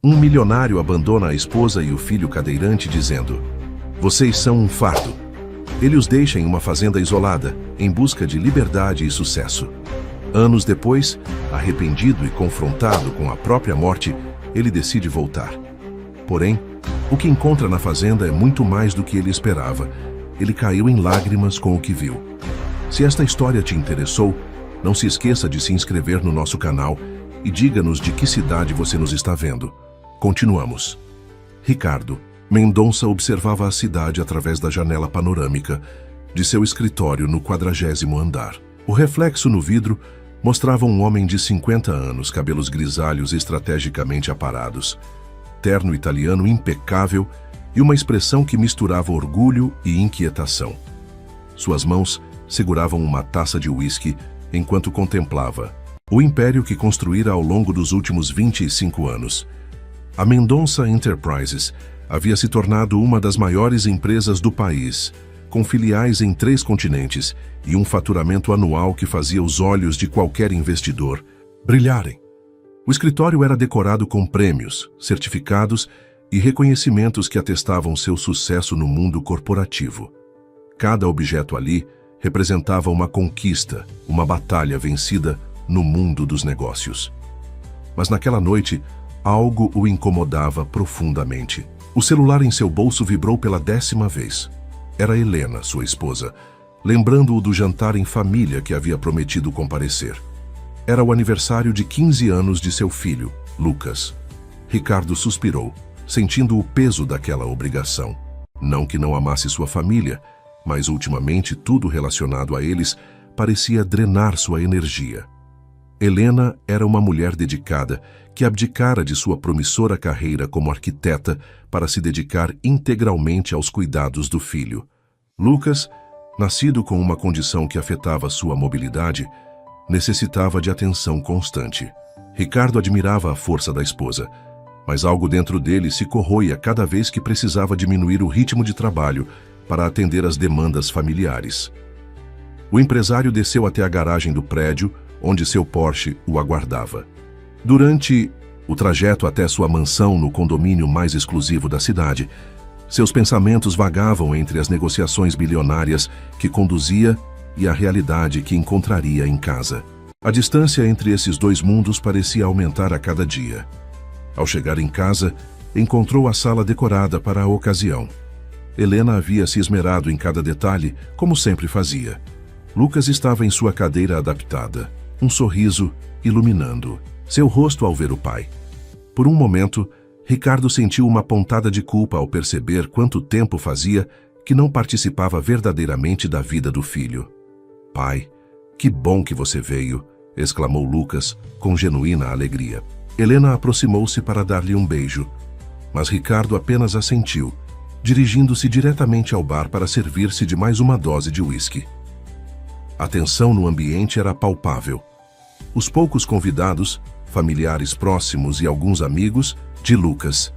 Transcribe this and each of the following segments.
Um milionário abandona a esposa e o filho cadeirante dizendo: "Vocês são um fardo." Ele os deixa em uma fazenda isolada, em busca de liberdade e sucesso. Anos depois, arrependido e confrontado com a própria morte, ele decide voltar. Porém, o que encontra na fazenda é muito mais do que ele esperava. Ele caiu em lágrimas com o que viu. Se esta história te interessou, não se esqueça de se inscrever no nosso canal e diga-nos de que cidade você nos está vendo. Continuamos. Ricardo Mendonça observava a cidade através da janela panorâmica de seu escritório no 40º andar. O reflexo no vidro mostrava um homem de 50 anos, cabelos grisalhos estrategicamente aparados, terno italiano impecável e uma expressão que misturava orgulho e inquietação. Suas mãos seguravam uma taça de uísque enquanto contemplava o império que construíra ao longo dos últimos 25 anos. A Mendonça Enterprises havia se tornado uma das maiores empresas do país, com filiais em 3 continentes e um faturamento anual que fazia os olhos de qualquer investidor brilharem. O escritório era decorado com prêmios, certificados e reconhecimentos que atestavam seu sucesso no mundo corporativo. Cada objeto ali representava uma conquista, uma batalha vencida no mundo dos negócios. Mas naquela noite, algo o incomodava profundamente. O celular em seu bolso vibrou pela 10ª vez. Era Helena, sua esposa, lembrando-o do jantar em família que havia prometido comparecer. Era o aniversário de 15 anos de seu filho, Lucas. Ricardo suspirou, sentindo o peso daquela obrigação. Não que não amasse sua família, mas ultimamente tudo relacionado a eles parecia drenar sua energia. Helena era uma mulher dedicada que abdicara de sua promissora carreira como arquiteta para se dedicar integralmente aos cuidados do filho. Lucas, nascido com uma condição que afetava sua mobilidade, necessitava de atenção constante. Ricardo admirava a força da esposa, mas algo dentro dele se corroía cada vez que precisava diminuir o ritmo de trabalho para atender às demandas familiares. O empresário desceu até a garagem do prédio, onde seu Porsche o aguardava. Durante o trajeto até sua mansão no condomínio mais exclusivo da cidade, seus pensamentos vagavam entre as negociações bilionárias que conduzia e a realidade que encontraria em casa. A distância entre esses 2 mundos parecia aumentar a cada dia. Ao chegar em casa, encontrou a sala decorada para a ocasião. Helena havia se esmerado em cada detalhe, como sempre fazia. Lucas estava em sua cadeira adaptada, um sorriso iluminando seu rosto ao ver o pai. Por um momento, Ricardo sentiu uma pontada de culpa ao perceber quanto tempo fazia que não participava verdadeiramente da vida do filho. "Pai, que bom que você veio", exclamou Lucas com genuína alegria. Helena aproximou-se para dar-lhe um beijo, mas Ricardo apenas assentiu, dirigindo-se diretamente ao bar para servir-se de mais uma dose de uísque. A tensão no ambiente era palpável. Os poucos convidados, familiares próximos e alguns amigos de Lucas,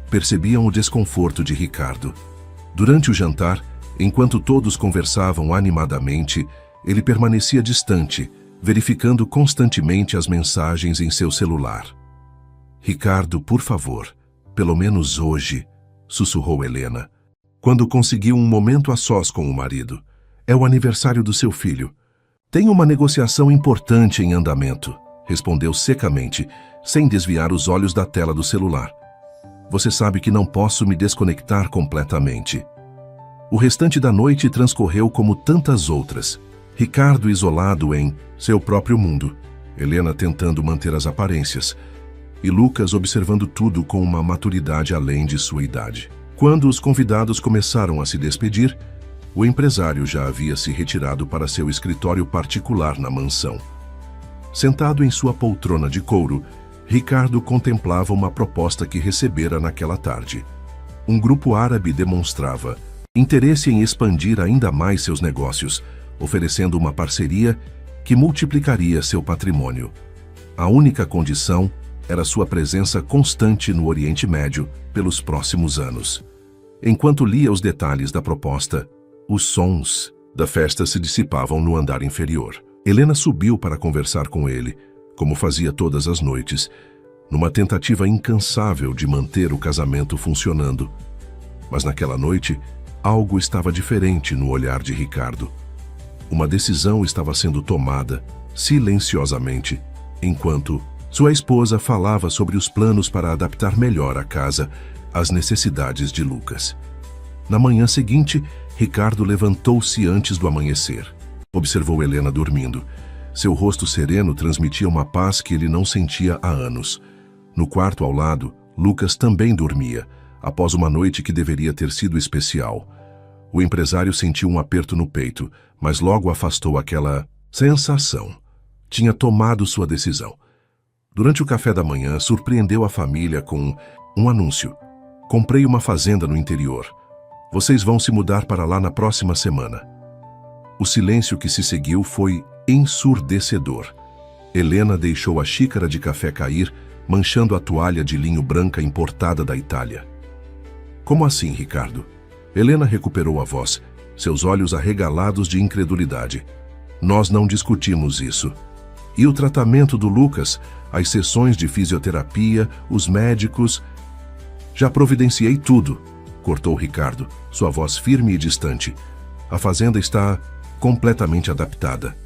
percebiam o desconforto de Ricardo. Durante o jantar, enquanto todos conversavam animadamente, ele permanecia distante, verificando constantemente as mensagens em seu celular. "Ricardo, por favor, pelo menos hoje", sussurrou Helena, quando conseguiu um momento a sós com o marido. "É o aniversário do seu filho." "Tem uma negociação importante em andamento", respondeu secamente, sem desviar os olhos da tela do celular. "Você sabe que não posso me desconectar completamente." O restante da noite transcorreu como tantas outras. Ricardo isolado em seu próprio mundo, Helena tentando manter as aparências, e Lucas observando tudo com uma maturidade além de sua idade. Quando os convidados começaram a se despedir, o empresário já havia se retirado para seu escritório particular na mansão. Sentado em sua poltrona de couro, Ricardo contemplava uma proposta que recebera naquela tarde. Um grupo árabe demonstrava interesse em expandir ainda mais seus negócios, oferecendo uma parceria que multiplicaria seu patrimônio. A única condição era sua presença constante no Oriente Médio pelos próximos anos. Enquanto lia os detalhes da proposta, os sons da festa se dissipavam no andar inferior. Helena subiu para conversar com ele, como fazia todas as noites, numa tentativa incansável de manter o casamento funcionando. Mas naquela noite, algo estava diferente no olhar de Ricardo. Uma decisão estava sendo tomada, silenciosamente, enquanto sua esposa falava sobre os planos para adaptar melhor a casa às necessidades de Lucas. Na manhã seguinte, Ricardo levantou-se antes do amanhecer. Observou Helena dormindo. Seu rosto sereno transmitia uma paz que ele não sentia há anos. No quarto ao lado, Lucas também dormia, após uma noite que deveria ter sido especial. O empresário sentiu um aperto no peito, mas logo afastou aquela sensação. Tinha tomado sua decisão. Durante o café da manhã, surpreendeu a família com um anúncio. Comprei uma fazenda no interior. Vocês vão se mudar para lá na próxima semana. O silêncio que se seguiu foi ensurdecedor. Helena deixou a xícara de café cair, manchando a toalha de linho branca importada da Itália. Como assim, Ricardo? Helena recuperou a voz, seus olhos arregalados de incredulidade. Nós não discutimos isso. E o tratamento do Lucas, as sessões de fisioterapia, os médicos... Já providenciei tudo, cortou Ricardo, sua voz firme e distante. A fazenda está completamente adaptada.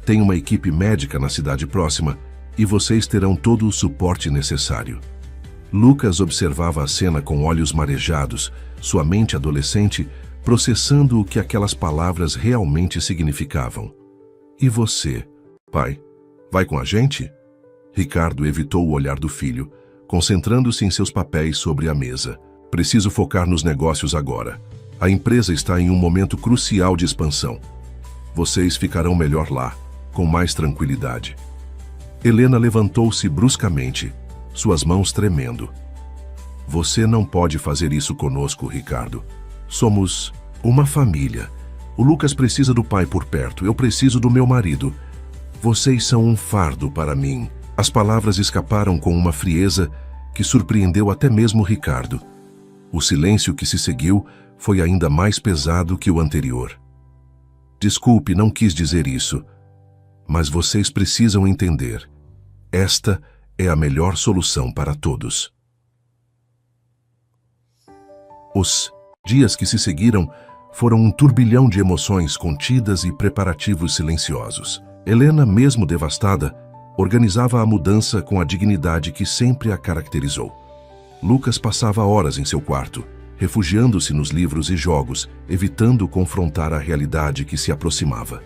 Tem uma equipe médica na cidade próxima e vocês terão todo o suporte necessário. Lucas observava a cena com olhos marejados, sua mente adolescente processando o que aquelas palavras realmente significavam. E você, pai, vai com a gente? Ricardo evitou o olhar do filho, concentrando-se em seus papéis sobre a mesa. Preciso focar nos negócios agora. A empresa está em um momento crucial de expansão. Vocês ficarão melhor lá, com mais tranquilidade. Helena levantou-se bruscamente, suas mãos tremendo. Você não pode fazer isso conosco, Ricardo. Somos uma família. O Lucas precisa do pai por perto, eu preciso do meu marido. Vocês são um fardo para mim. As palavras escaparam com uma frieza que surpreendeu até mesmo Ricardo. O silêncio que se seguiu foi ainda mais pesado que o anterior. Desculpe, não quis dizer isso. Mas vocês precisam entender. Esta é a melhor solução para todos. Os dias que se seguiram foram um turbilhão de emoções contidas e preparativos silenciosos. Helena, mesmo devastada, organizava a mudança com a dignidade que sempre a caracterizou. Lucas passava horas em seu quarto, refugiando-se nos livros e jogos, evitando confrontar a realidade que se aproximava.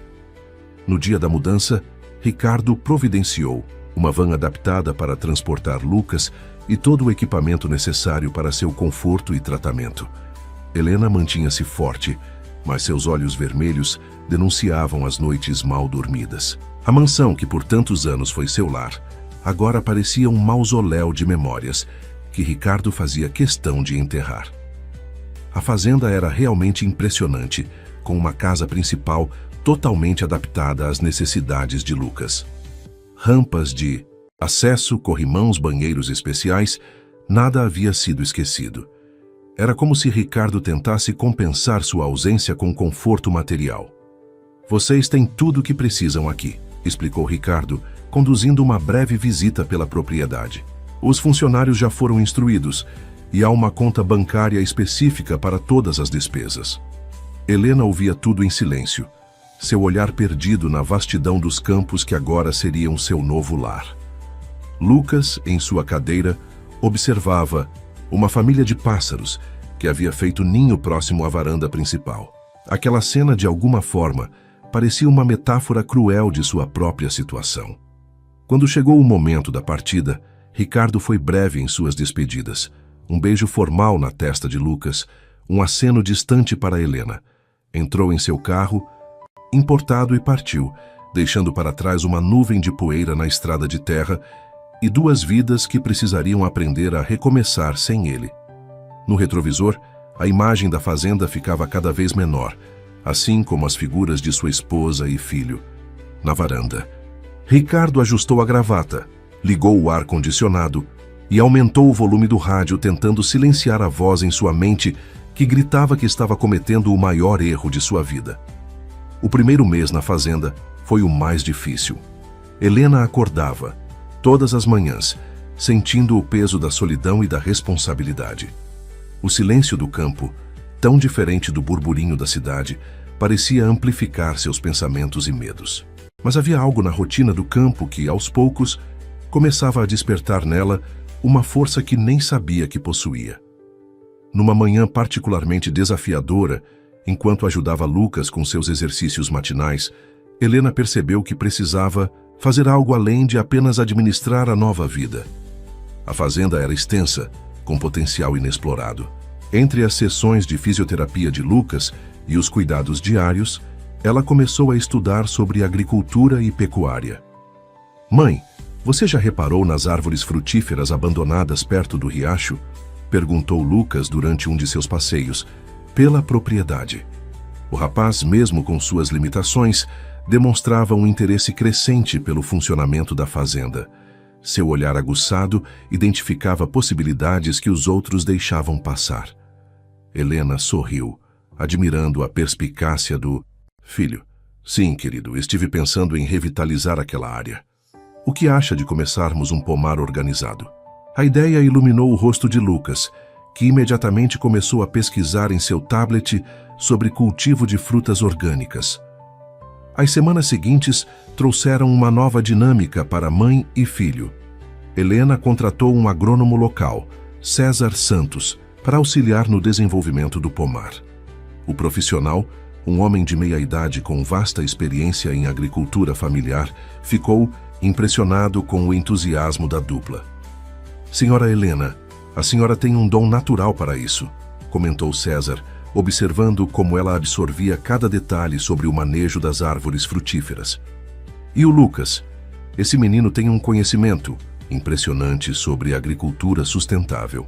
No dia da mudança, Ricardo providenciou uma van adaptada para transportar Lucas e todo o equipamento necessário para seu conforto e tratamento. Helena mantinha-se forte, mas seus olhos vermelhos denunciavam as noites mal dormidas. A mansão, que por tantos anos foi seu lar, agora parecia um mausoléu de memórias que Ricardo fazia questão de enterrar. A fazenda era realmente impressionante, com uma casa principal totalmente adaptada às necessidades de Lucas. Rampas de acesso, corrimãos, banheiros especiais, nada havia sido esquecido. Era como se Ricardo tentasse compensar sua ausência com conforto material. Vocês têm tudo o que precisam aqui, explicou Ricardo, conduzindo uma breve visita pela propriedade. Os funcionários já foram instruídos e há uma conta bancária específica para todas as despesas. Helena ouvia tudo em silêncio, seu olhar perdido na vastidão dos campos que agora seriam seu novo lar. Lucas, em sua cadeira, observava uma família de pássaros que havia feito ninho próximo à varanda principal. Aquela cena, de alguma forma, parecia uma metáfora cruel de sua própria situação. Quando chegou o momento da partida, Ricardo foi breve em suas despedidas. Um beijo formal na testa de Lucas, um aceno distante para Helena. Entrou em seu carro, importado, e partiu, deixando para trás uma nuvem de poeira na estrada de terra e duas vidas que precisariam aprender a recomeçar sem ele. No retrovisor, a imagem da fazenda ficava cada vez menor, assim como as figuras de sua esposa e filho. Na varanda, Ricardo ajustou a gravata, ligou o ar-condicionado e aumentou o volume do rádio, tentando silenciar a voz em sua mente que gritava que estava cometendo o maior erro de sua vida. O primeiro mês na fazenda foi o mais difícil. Helena acordava, todas as manhãs, sentindo o peso da solidão e da responsabilidade. O silêncio do campo, tão diferente do burburinho da cidade, parecia amplificar seus pensamentos e medos. Mas havia algo na rotina do campo que, aos poucos, começava a despertar nela uma força que nem sabia que possuía. Numa manhã particularmente desafiadora, enquanto ajudava Lucas com seus exercícios matinais, Helena percebeu que precisava fazer algo além de apenas administrar a nova vida. A fazenda era extensa, com potencial inexplorado. Entre as sessões de fisioterapia de Lucas e os cuidados diários, ela começou a estudar sobre agricultura e pecuária. "Mãe, você já reparou nas árvores frutíferas abandonadas perto do riacho?" perguntou Lucas durante um de seus passeios pela propriedade. O rapaz, mesmo com suas limitações, demonstrava um interesse crescente pelo funcionamento da fazenda. Seu olhar aguçado identificava possibilidades que os outros deixavam passar. Helena sorriu, admirando a perspicácia do filho. "Sim, querido, estive pensando em revitalizar aquela área. O que acha de começarmos um pomar organizado?" A ideia iluminou o rosto de Lucas, que imediatamente começou a pesquisar em seu tablet sobre cultivo de frutas orgânicas. As semanas seguintes trouxeram uma nova dinâmica para mãe e filho. Helena contratou um agrônomo local, César Santos, para auxiliar no desenvolvimento do pomar. O profissional, um homem de meia-idade com vasta experiência em agricultura familiar, ficou impressionado com o entusiasmo da dupla. "Senhora Helena, a senhora tem um dom natural para isso", comentou César, observando como ela absorvia cada detalhe sobre o manejo das árvores frutíferas. "E o Lucas? Esse menino tem um conhecimento impressionante sobre agricultura sustentável."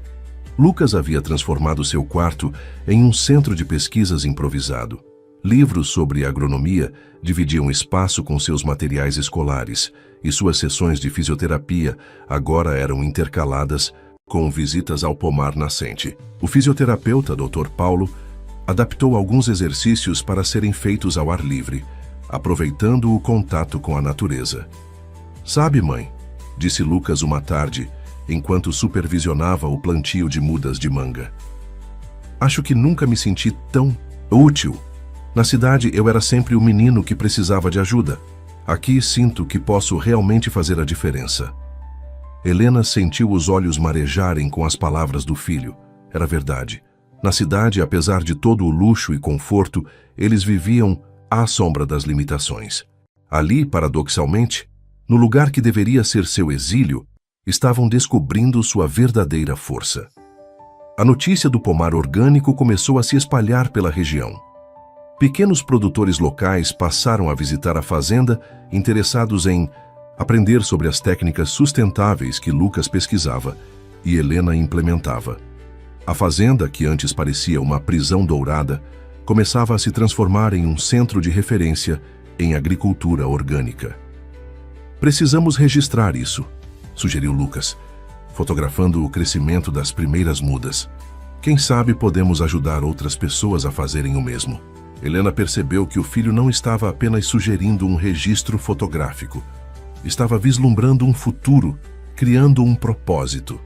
Lucas havia transformado seu quarto em um centro de pesquisas improvisado. Livros sobre agronomia dividiam espaço com seus materiais escolares, e suas sessões de fisioterapia agora eram intercaladas com visitas ao pomar nascente. O fisioterapeuta, Dr. Paulo, adaptou alguns exercícios para serem feitos ao ar livre, aproveitando o contato com a natureza. "Sabe, mãe", disse Lucas uma tarde, enquanto supervisionava o plantio de mudas de manga, "acho que nunca me senti tão útil. Na cidade eu era sempre o menino que precisava de ajuda. Aqui sinto que posso realmente fazer a diferença." Helena sentiu os olhos marejarem com as palavras do filho. Era verdade. Na cidade, apesar de todo o luxo e conforto, eles viviam à sombra das limitações. Ali, paradoxalmente, no lugar que deveria ser seu exílio, estavam descobrindo sua verdadeira força. A notícia do pomar orgânico começou a se espalhar pela região. Pequenos produtores locais passaram a visitar a fazenda, interessados em aprender sobre as técnicas sustentáveis que Lucas pesquisava e Helena implementava. A fazenda, que antes parecia uma prisão dourada, começava a se transformar em um centro de referência em agricultura orgânica. "Precisamos registrar isso", sugeriu Lucas, fotografando o crescimento das primeiras mudas. "Quem sabe podemos ajudar outras pessoas a fazerem o mesmo." Helena percebeu que o filho não estava apenas sugerindo um registro fotográfico. Estava vislumbrando um futuro, criando um propósito.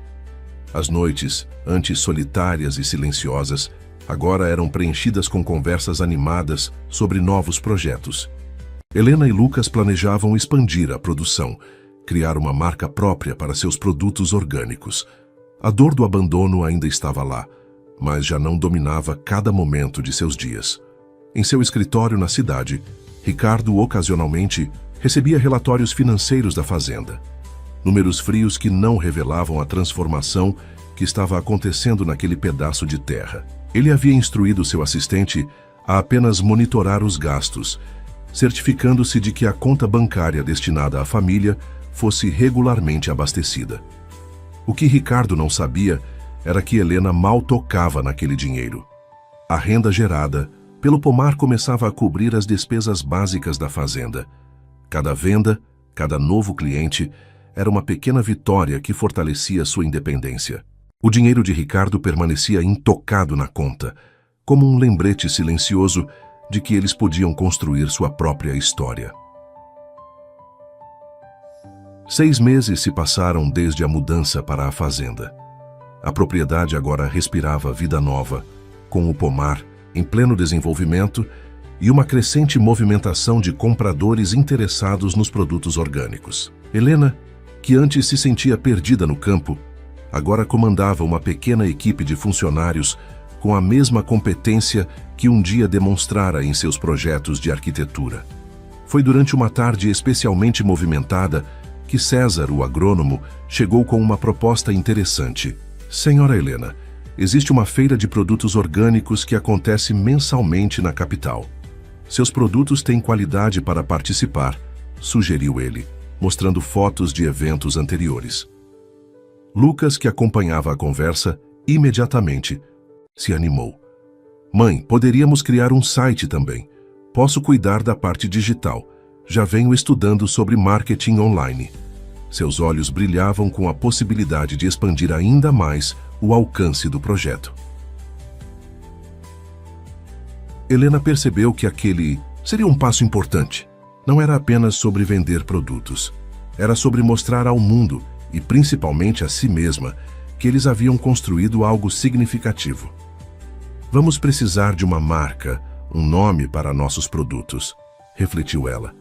As noites, antes solitárias e silenciosas, agora eram preenchidas com conversas animadas sobre novos projetos. Helena e Lucas planejavam expandir a produção, criar uma marca própria para seus produtos orgânicos. A dor do abandono ainda estava lá, mas já não dominava cada momento de seus dias. Em seu escritório na cidade, Ricardo ocasionalmente recebia relatórios financeiros da fazenda. Números frios que não revelavam a transformação que estava acontecendo naquele pedaço de terra. Ele havia instruído seu assistente a apenas monitorar os gastos, certificando-se de que a conta bancária destinada à família fosse regularmente abastecida. O que Ricardo não sabia era que Helena mal tocava naquele dinheiro. A renda gerada pelo pomar começava a cobrir as despesas básicas da fazenda. Cada venda, cada novo cliente, era uma pequena vitória que fortalecia sua independência. O dinheiro de Ricardo permanecia intocado na conta, como um lembrete silencioso de que eles podiam construir sua própria história. 6 meses se passaram desde a mudança para a fazenda. A propriedade agora respirava vida nova, com o pomar em pleno desenvolvimento e uma crescente movimentação de compradores interessados nos produtos orgânicos. Helena, que antes se sentia perdida no campo, agora comandava uma pequena equipe de funcionários com a mesma competência que um dia demonstrara em seus projetos de arquitetura. Foi durante uma tarde especialmente movimentada que César, o agrônomo, chegou com uma proposta interessante. Senhora Helena, existe uma feira de produtos orgânicos que acontece mensalmente na capital. Seus produtos têm qualidade para participar, sugeriu ele, mostrando fotos de eventos anteriores. Lucas, que acompanhava a conversa, imediatamente se animou. Mãe, poderíamos criar um site também. Posso cuidar da parte digital. Já venho estudando sobre marketing online. Seus olhos brilhavam com a possibilidade de expandir ainda mais o alcance do projeto. Helena percebeu que aquele seria um passo importante. Não era apenas sobre vender produtos. Era sobre mostrar ao mundo, e principalmente a si mesma, que eles haviam construído algo significativo. Vamos precisar de uma marca, um nome para nossos produtos, refletiu ela.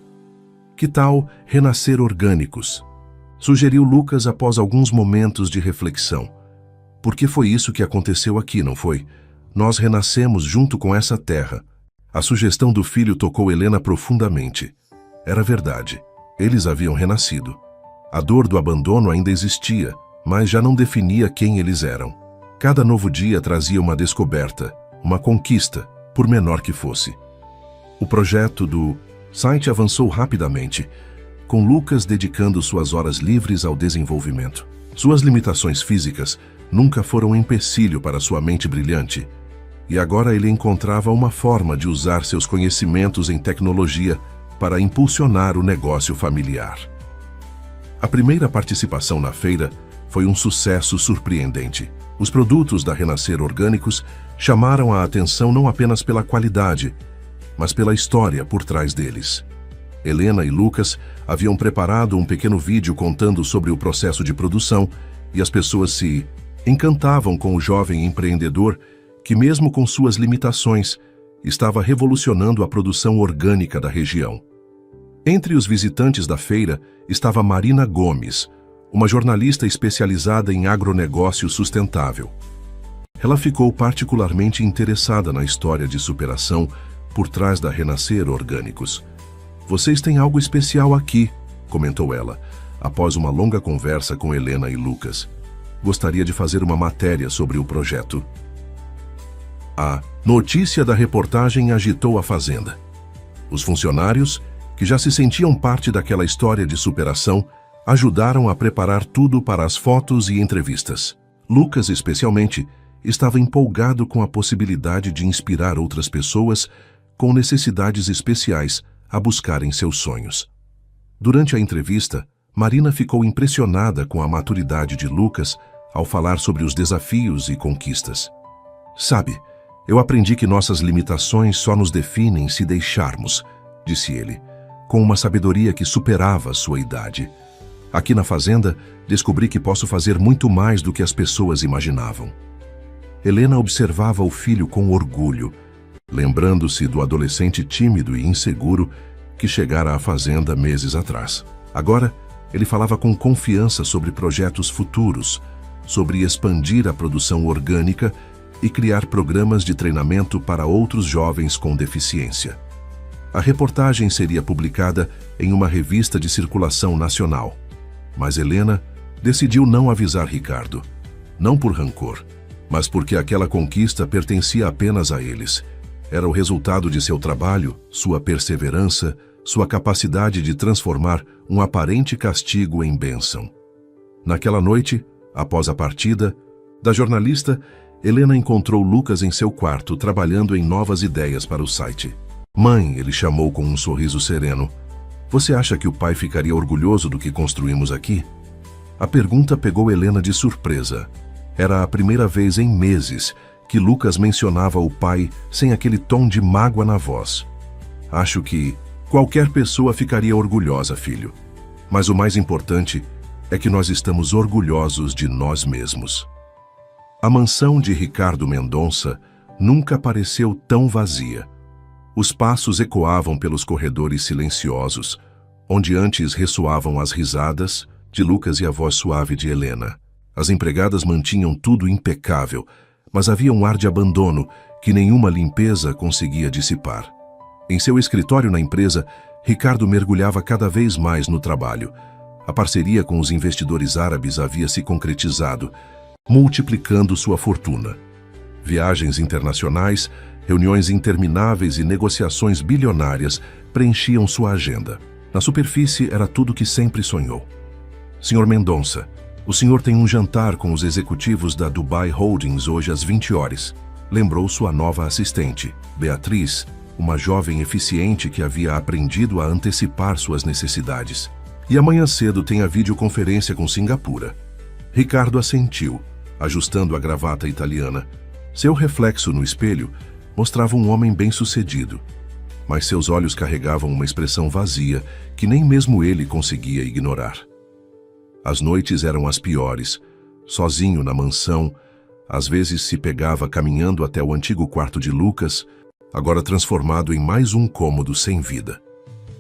Que tal Renascer Orgânicos? Sugeriu Lucas após alguns momentos de reflexão. Porque foi isso que aconteceu aqui, não foi? Nós renascemos junto com essa terra. A sugestão do filho tocou Helena profundamente. Era verdade. Eles haviam renascido. A dor do abandono ainda existia, mas já não definia quem eles eram. Cada novo dia trazia uma descoberta, uma conquista, por menor que fosse. O projeto do site avançou rapidamente, com Lucas dedicando suas horas livres ao desenvolvimento. Suas limitações físicas nunca foram um empecilho para sua mente brilhante, e agora ele encontrava uma forma de usar seus conhecimentos em tecnologia para impulsionar o negócio familiar. A primeira participação na feira foi um sucesso surpreendente. Os produtos da Renascer Orgânicos chamaram a atenção não apenas pela qualidade, mas pela história por trás deles. Helena e Lucas haviam preparado um pequeno vídeo contando sobre o processo de produção e as pessoas se encantavam com o jovem empreendedor que, mesmo com suas limitações, estava revolucionando a produção orgânica da região. Entre os visitantes da feira estava Marina Gomes, uma jornalista especializada em agronegócio sustentável. Ela ficou particularmente interessada na história de superação por trás da Renascer Orgânicos. Vocês têm algo especial aqui, comentou ela, após uma longa conversa com Helena e Lucas. Gostaria de fazer uma matéria sobre o projeto. A notícia da reportagem agitou a fazenda. Os funcionários, que já se sentiam parte daquela história de superação, ajudaram a preparar tudo para as fotos e entrevistas. Lucas, especialmente, estava empolgado com a possibilidade de inspirar outras pessoas com necessidades especiais a buscarem seus sonhos. Durante a entrevista, Marina ficou impressionada com a maturidade de Lucas ao falar sobre os desafios e conquistas. Sabe, eu aprendi que nossas limitações só nos definem se deixarmos, disse ele, com uma sabedoria que superava sua idade. Aqui na fazenda, descobri que posso fazer muito mais do que as pessoas imaginavam. Helena observava o filho com orgulho, lembrando-se do adolescente tímido e inseguro que chegara à fazenda meses atrás. Agora, ele falava com confiança sobre projetos futuros, sobre expandir a produção orgânica e criar programas de treinamento para outros jovens com deficiência. A reportagem seria publicada em uma revista de circulação nacional, mas Helena decidiu não avisar Ricardo, não por rancor, mas porque aquela conquista pertencia apenas a eles. Era o resultado de seu trabalho, sua perseverança, sua capacidade de transformar um aparente castigo em bênção. Naquela noite, após a partida, da jornalista, Helena encontrou Lucas em seu quarto trabalhando em novas ideias para o site. Mãe, ele chamou com um sorriso sereno. Você acha que o pai ficaria orgulhoso do que construímos aqui? A pergunta pegou Helena de surpresa. Era a primeira vez em meses que Lucas mencionava o pai sem aquele tom de mágoa na voz. Acho que qualquer pessoa ficaria orgulhosa, filho. Mas o mais importante é que nós estamos orgulhosos de nós mesmos. A mansão de Ricardo Mendonça nunca pareceu tão vazia. Os passos ecoavam pelos corredores silenciosos, onde antes ressoavam as risadas de Lucas e a voz suave de Helena. As empregadas mantinham tudo impecável, mas havia um ar de abandono que nenhuma limpeza conseguia dissipar. Em seu escritório na empresa, Ricardo mergulhava cada vez mais no trabalho. A parceria com os investidores árabes havia se concretizado, multiplicando sua fortuna. Viagens internacionais, reuniões intermináveis e negociações bilionárias preenchiam sua agenda. Na superfície era tudo que sempre sonhou. Senhor Mendonça, o senhor tem um jantar com os executivos da Dubai Holdings hoje às 20 horas. Lembrou sua nova assistente, Beatriz, uma jovem eficiente que havia aprendido a antecipar suas necessidades. E amanhã cedo tem a videoconferência com Singapura. Ricardo assentiu, ajustando a gravata italiana. Seu reflexo no espelho mostrava um homem bem-sucedido, mas seus olhos carregavam uma expressão vazia que nem mesmo ele conseguia ignorar. As noites eram as piores. Sozinho na mansão, às vezes se pegava caminhando até o antigo quarto de Lucas, agora transformado em mais um cômodo sem vida.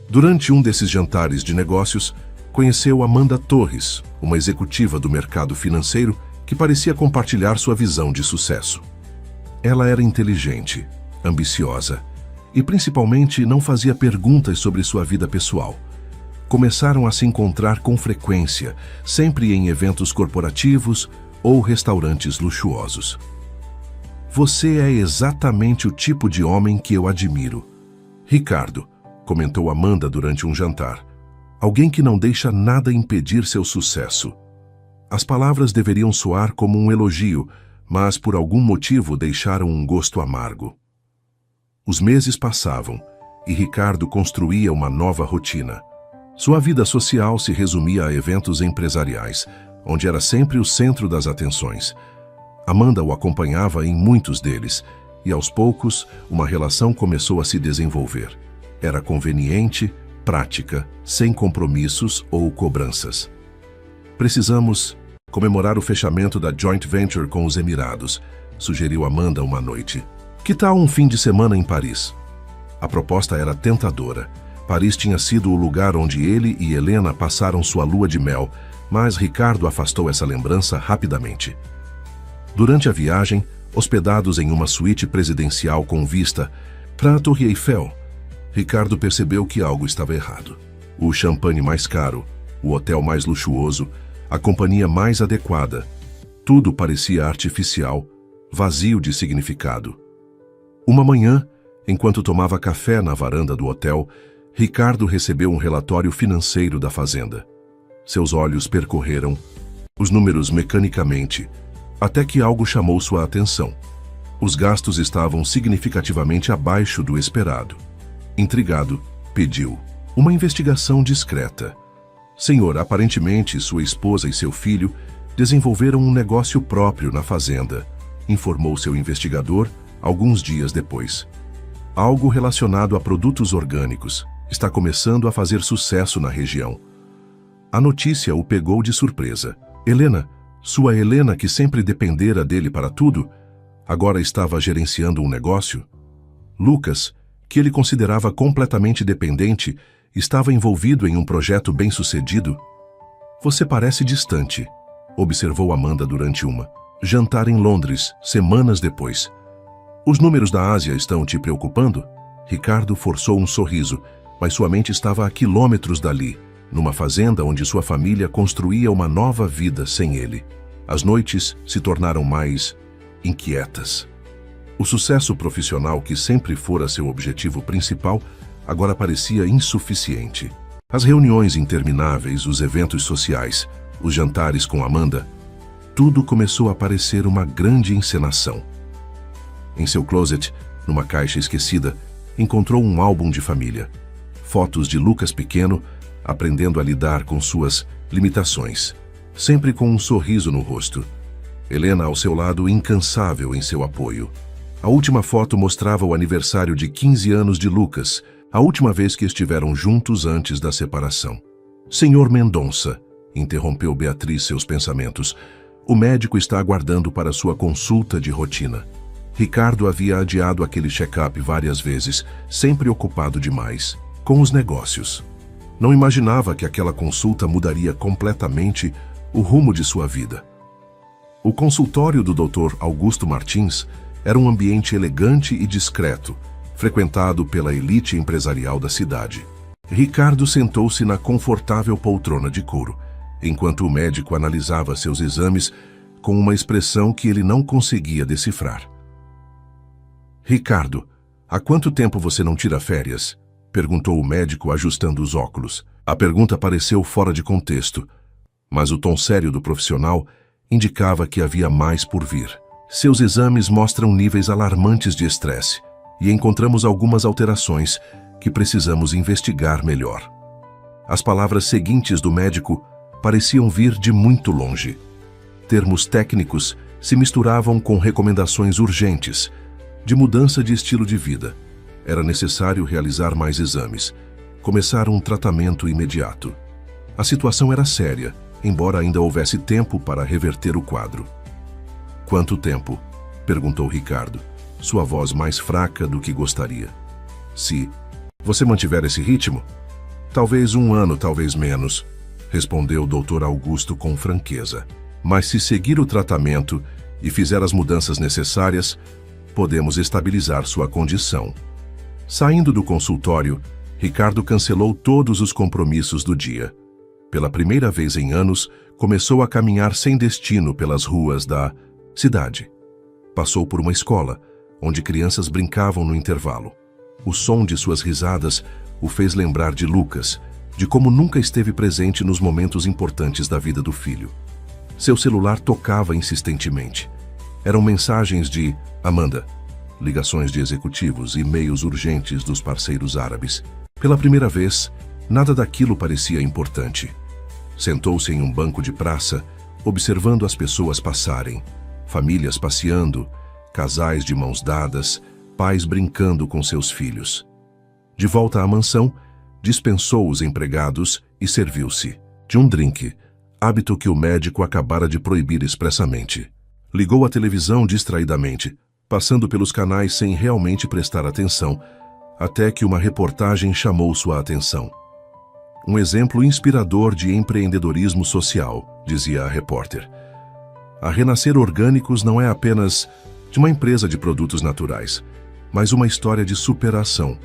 Durante um desses jantares de negócios, conheceu Amanda Torres, uma executiva do mercado financeiro que parecia compartilhar sua visão de sucesso. Ela era inteligente, ambiciosa e principalmente não fazia perguntas sobre sua vida pessoal. Começaram a se encontrar com frequência, sempre em eventos corporativos ou restaurantes luxuosos. Você é exatamente o tipo de homem que eu admiro, Ricardo, comentou Amanda durante um jantar. Alguém que não deixa nada impedir seu sucesso. As palavras deveriam soar como um elogio, mas por algum motivo deixaram um gosto amargo. Os meses passavam e Ricardo construía uma nova rotina. Sua vida social se resumia a eventos empresariais, onde era sempre o centro das atenções. Amanda o acompanhava em muitos deles, e aos poucos uma relação começou a se desenvolver. Era conveniente, prática, sem compromissos ou cobranças. Precisamos comemorar o fechamento da joint venture com os Emirados, sugeriu Amanda uma noite. Que tal um fim de semana em Paris? A proposta era tentadora. Paris tinha sido o lugar onde ele e Helena passaram sua lua de mel, mas Ricardo afastou essa lembrança rapidamente. Durante a viagem, hospedados em uma suíte presidencial com vista para a Torre Eiffel, Ricardo percebeu que algo estava errado. O champanhe mais caro, o hotel mais luxuoso, a companhia mais adequada, tudo parecia artificial, vazio de significado. Uma manhã, enquanto tomava café na varanda do hotel, Ricardo recebeu um relatório financeiro da fazenda. Seus olhos percorreram os números mecanicamente, até que algo chamou sua atenção. Os gastos estavam significativamente abaixo do esperado. Intrigado, pediu uma investigação discreta. Senhor, aparentemente sua esposa e seu filho desenvolveram um negócio próprio na fazenda, informou seu investigador alguns dias depois. Algo relacionado a produtos orgânicos está começando a fazer sucesso na região. A notícia o pegou de surpresa. Helena, sua Helena que sempre dependera dele para tudo, agora estava gerenciando um negócio? Lucas, que ele considerava completamente dependente, estava envolvido em um projeto bem-sucedido? Você parece distante, observou Amanda durante uma jantar em Londres, semanas depois. Os números da Ásia estão te preocupando? Ricardo forçou um sorriso, mas sua mente estava a quilômetros dali, numa fazenda onde sua família construía uma nova vida sem ele. As noites se tornaram mais inquietas. O sucesso profissional, que sempre fora seu objetivo principal, agora parecia insuficiente. As reuniões intermináveis, os eventos sociais, os jantares com Amanda, tudo começou a parecer uma grande encenação. Em seu closet, numa caixa esquecida, encontrou um álbum de família. Fotos de Lucas pequeno, aprendendo a lidar com suas limitações, sempre com um sorriso no rosto. Helena ao seu lado, incansável em seu apoio. A última foto mostrava o aniversário de 15 anos de Lucas, a última vez que estiveram juntos antes da separação. Senhor Mendonça, interrompeu Beatriz seus pensamentos. O médico está aguardando para sua consulta de rotina. Ricardo havia adiado aquele check-up várias vezes, sempre ocupado demais com os negócios. Não imaginava que aquela consulta mudaria completamente o rumo de sua vida. O consultório do Dr. Augusto Martins era um ambiente elegante e discreto, frequentado pela elite empresarial da cidade. Ricardo sentou-se na confortável poltrona de couro, enquanto o médico analisava seus exames com uma expressão que ele não conseguia decifrar. Ricardo, há quanto tempo você não tira férias? Perguntou o médico, ajustando os óculos. A pergunta pareceu fora de contexto, mas o tom sério do profissional indicava que havia mais por vir. Seus exames mostram níveis alarmantes de estresse e encontramos algumas alterações que precisamos investigar melhor. As palavras seguintes do médico pareciam vir de muito longe. Termos técnicos se misturavam com recomendações urgentes de mudança de estilo de vida. Era necessário realizar mais exames, começar um tratamento imediato. A situação era séria, embora ainda houvesse tempo para reverter o quadro. Quanto tempo? Perguntou Ricardo, sua voz mais fraca do que gostaria. Se você mantiver esse ritmo, talvez 1 ano, talvez menos, respondeu o Dr. Augusto com franqueza. Mas se seguir o tratamento e fizer as mudanças necessárias, podemos estabilizar sua condição. Saindo do consultório, Ricardo cancelou todos os compromissos do dia. Pela primeira vez em anos, começou a caminhar sem destino pelas ruas da cidade. Passou por uma escola, onde crianças brincavam no intervalo. O som de suas risadas o fez lembrar de Lucas, de como nunca esteve presente nos momentos importantes da vida do filho. Seu celular tocava insistentemente. Eram mensagens de Amanda, ligações de executivos e e-mails urgentes dos parceiros árabes. Pela primeira vez, nada daquilo parecia importante. Sentou-se em um banco de praça, observando as pessoas passarem, famílias passeando, casais de mãos dadas, pais brincando com seus filhos. De volta à mansão, dispensou os empregados e serviu-se de um drink, hábito que o médico acabara de proibir expressamente. Ligou a televisão distraidamente, passando pelos canais sem realmente prestar atenção, até que uma reportagem chamou sua atenção. Um exemplo inspirador de empreendedorismo social, dizia a repórter. A Renascer Orgânicos não é apenas de uma empresa de produtos naturais, mas uma história de superação.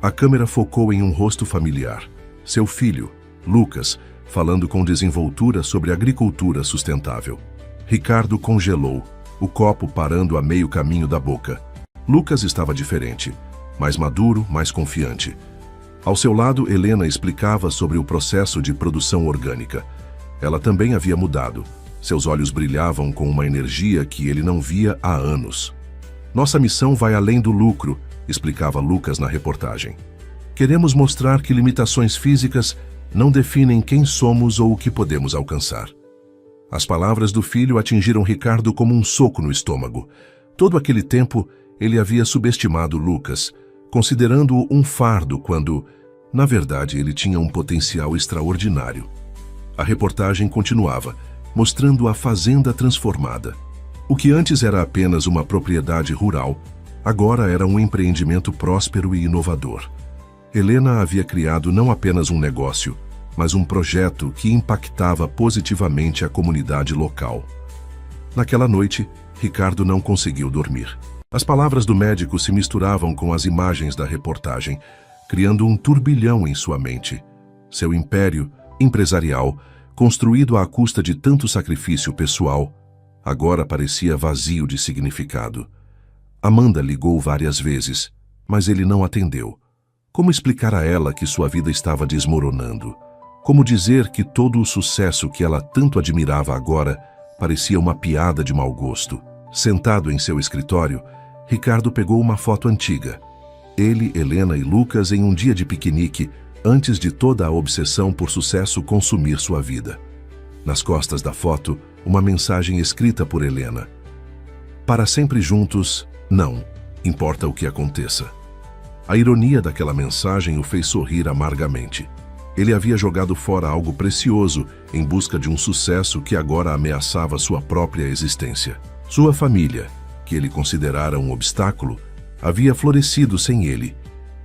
A câmera focou em um rosto familiar, seu filho, Lucas, falando com desenvoltura sobre agricultura sustentável. Ricardo congelou, o copo parando a meio caminho da boca. Lucas estava diferente, mais maduro, mais confiante. Ao seu lado, Helena explicava sobre o processo de produção orgânica. Ela também havia mudado. Seus olhos brilhavam com uma energia que ele não via há anos. Nossa missão vai além do lucro, explicava Lucas na reportagem. Queremos mostrar que limitações físicas não definem quem somos ou o que podemos alcançar. As palavras do filho atingiram Ricardo como um soco no estômago. Todo aquele tempo, ele havia subestimado Lucas, considerando-o um fardo quando, na verdade, ele tinha um potencial extraordinário. A reportagem continuava, mostrando a fazenda transformada. O que antes era apenas uma propriedade rural, agora era um empreendimento próspero e inovador. Helena havia criado não apenas um negócio, mas um projeto que impactava positivamente a comunidade local. Naquela noite, Ricardo não conseguiu dormir. As palavras do médico se misturavam com as imagens da reportagem, criando um turbilhão em sua mente. Seu império empresarial, construído à custa de tanto sacrifício pessoal, agora parecia vazio de significado. Amanda ligou várias vezes, mas ele não atendeu. Como explicar a ela que sua vida estava desmoronando? Como dizer que todo o sucesso que ela tanto admirava agora parecia uma piada de mau gosto? Sentado em seu escritório, Ricardo pegou uma foto antiga. Ele, Helena e Lucas em um dia de piquenique, antes de toda a obsessão por sucesso consumir sua vida. Nas costas da foto, uma mensagem escrita por Helena. Para sempre juntos, não importa o que aconteça. A ironia daquela mensagem o fez sorrir amargamente. Ele havia jogado fora algo precioso em busca de um sucesso que agora ameaçava sua própria existência. Sua família, que ele considerara um obstáculo, havia florescido sem ele,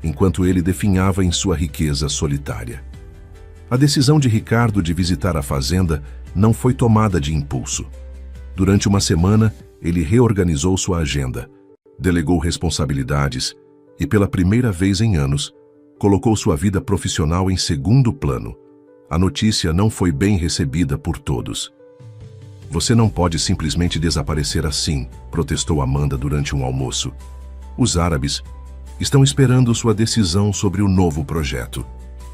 enquanto ele definhava em sua riqueza solitária. A decisão de Ricardo de visitar a fazenda não foi tomada de impulso. Durante uma semana, ele reorganizou sua agenda, delegou responsabilidades e, pela primeira vez em anos, colocou sua vida profissional em segundo plano. A notícia não foi bem recebida por todos. "Você não pode simplesmente desaparecer assim", protestou Amanda durante um almoço. "Os árabes estão esperando sua decisão sobre o novo projeto."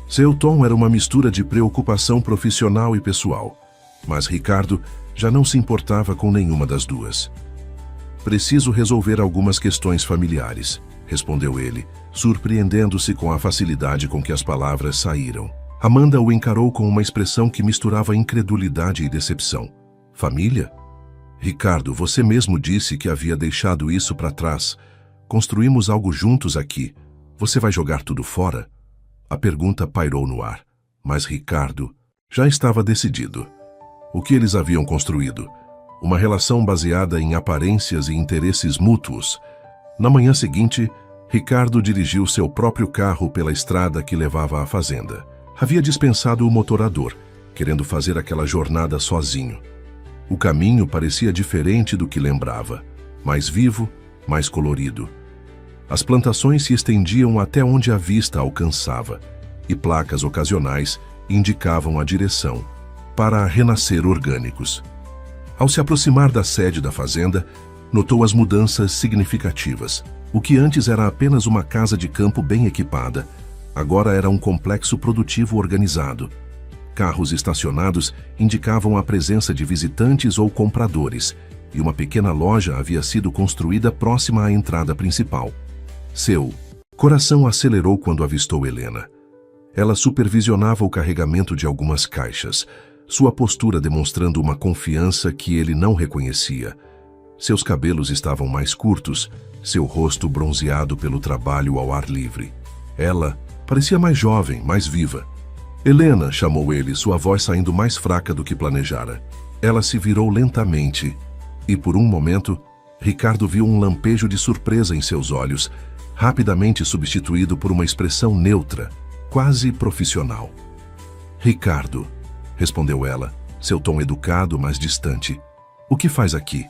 Seu tom era uma mistura de preocupação profissional e pessoal, mas Ricardo já não se importava com nenhuma das duas. "Preciso resolver algumas questões familiares", respondeu ele, surpreendendo-se com a facilidade com que as palavras saíram. Amanda o encarou com uma expressão que misturava incredulidade e decepção. "Família? Ricardo, você mesmo disse que havia deixado isso para trás. Construímos algo juntos aqui. Você vai jogar tudo fora?" A pergunta pairou no ar, mas Ricardo já estava decidido. O que eles haviam construído? Uma relação baseada em aparências e interesses mútuos. Na manhã seguinte, Ricardo dirigiu seu próprio carro pela estrada que levava à fazenda. Havia dispensado o motorador, querendo fazer aquela jornada sozinho. O caminho parecia diferente do que lembrava, mais vivo, mais colorido. As plantações se estendiam até onde a vista alcançava, e placas ocasionais indicavam a direção para Renascer Orgânicos. Ao se aproximar da sede da fazenda, notou as mudanças significativas. O que antes era apenas uma casa de campo bem equipada, agora era um complexo produtivo organizado. Carros estacionados indicavam a presença de visitantes ou compradores, e uma pequena loja havia sido construída próxima à entrada principal. Seu coração acelerou quando avistou Helena. Ela supervisionava o carregamento de algumas caixas, sua postura demonstrando uma confiança que ele não reconhecia. Seus cabelos estavam mais curtos, seu rosto bronzeado pelo trabalho ao ar livre. Ela parecia mais jovem, mais viva. "Helena", chamou ele, sua voz saindo mais fraca do que planejara. Ela se virou lentamente e, por um momento, Ricardo viu um lampejo de surpresa em seus olhos, rapidamente substituído por uma expressão neutra, quase profissional. "Ricardo", respondeu ela, seu tom educado, mas distante. "O que faz aqui?"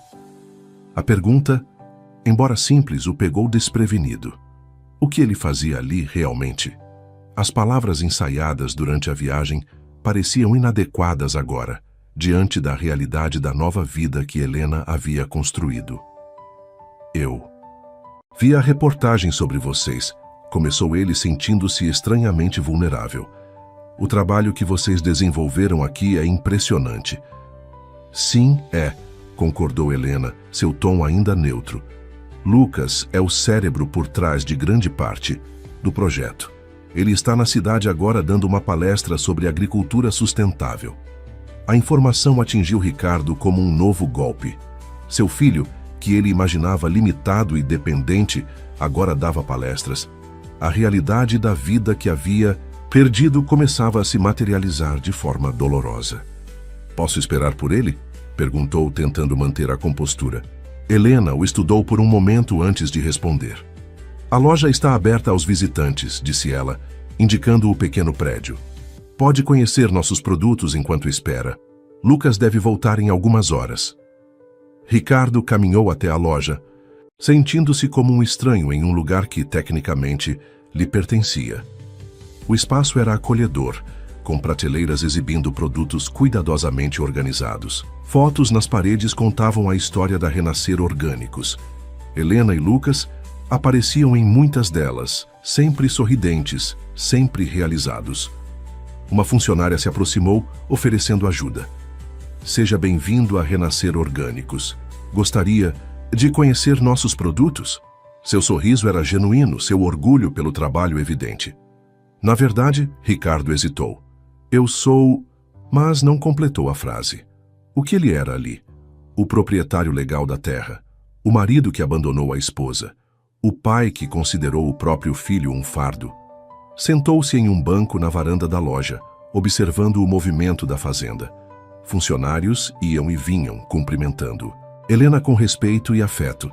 A pergunta, embora simples, o pegou desprevenido. O que ele fazia ali realmente? As palavras ensaiadas durante a viagem pareciam inadequadas agora, diante da realidade da nova vida que Helena havia construído. "Eu vi a reportagem sobre vocês", começou ele, sentindo-se estranhamente vulnerável. "O trabalho que vocês desenvolveram aqui é impressionante." "Sim, é", concordou Helena, seu tom ainda neutro. "Lucas é o cérebro por trás de grande parte do projeto. Ele está na cidade agora dando uma palestra sobre agricultura sustentável." A informação atingiu Ricardo como um novo golpe. Seu filho, que ele imaginava limitado e dependente, agora dava palestras. A realidade da vida que havia perdido começava a se materializar de forma dolorosa. "Posso esperar por ele?", perguntou, tentando manter a compostura. Helena o estudou por um momento antes de responder. "A loja está aberta aos visitantes", disse ela, indicando o pequeno prédio. "Pode conhecer nossos produtos enquanto espera. Lucas deve voltar em algumas horas." Ricardo caminhou até a loja, sentindo-se como um estranho em um lugar que, tecnicamente, lhe pertencia. O espaço era acolhedor, com prateleiras exibindo produtos cuidadosamente organizados. Fotos nas paredes contavam a história da Renascer Orgânicos. Helena e Lucas apareciam em muitas delas, sempre sorridentes, sempre realizados. Uma funcionária se aproximou, oferecendo ajuda. "Seja bem-vindo a Renascer Orgânicos. Gostaria de conhecer nossos produtos?" Seu sorriso era genuíno, seu orgulho pelo trabalho evidente. "Na verdade", Ricardo hesitou. "Eu sou..." Mas não completou a frase. O que ele era ali? O proprietário legal da terra, o marido que abandonou a esposa, o pai que considerou o próprio filho um fardo. Sentou-se em um banco na varanda da loja, observando o movimento da fazenda. Funcionários iam e vinham, cumprimentando Helena com respeito e afeto.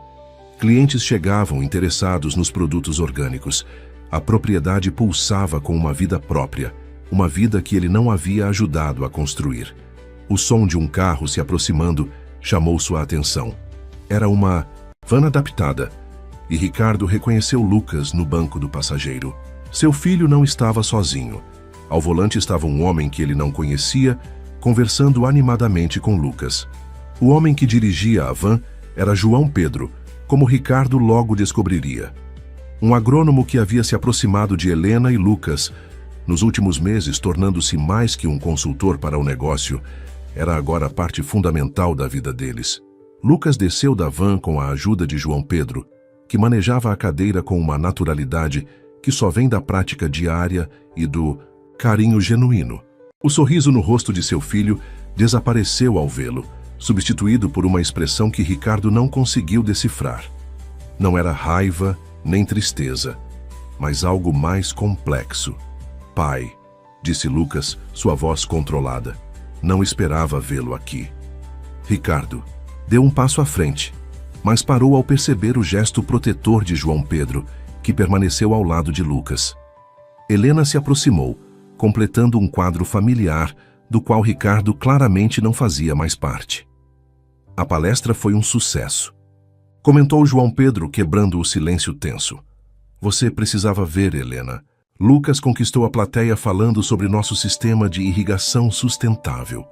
Clientes chegavam interessados nos produtos orgânicos. A propriedade pulsava com uma vida própria, uma vida que ele não havia ajudado a construir. O som de um carro se aproximando chamou sua atenção. Era uma van adaptada, e Ricardo reconheceu Lucas no banco do passageiro. Seu filho não estava sozinho. Ao volante estava um homem que ele não conhecia, conversando animadamente com Lucas. O homem que dirigia a van era João Pedro, como Ricardo logo descobriria. Um agrônomo que havia se aproximado de Helena e Lucas, nos últimos meses tornando-se mais que um consultor para o negócio, era agora parte fundamental da vida deles. Lucas desceu da van com a ajuda de João Pedro, que manejava a cadeira com uma naturalidade que só vem da prática diária e do carinho genuíno. O sorriso no rosto de seu filho desapareceu ao vê-lo, substituído por uma expressão que Ricardo não conseguiu decifrar. Não era raiva nem tristeza, mas algo mais complexo. Pai, disse Lucas, sua voz controlada. Não esperava vê-lo aqui. Ricardo deu um passo à frente, mas parou ao perceber o gesto protetor de João Pedro, que permaneceu ao lado de Lucas. Helena se aproximou, completando um quadro familiar do qual Ricardo claramente não fazia mais parte. A palestra foi um sucesso. Comentou João Pedro, quebrando o silêncio tenso. Você precisava ver, Helena. Lucas conquistou a plateia falando sobre nosso sistema de irrigação sustentável.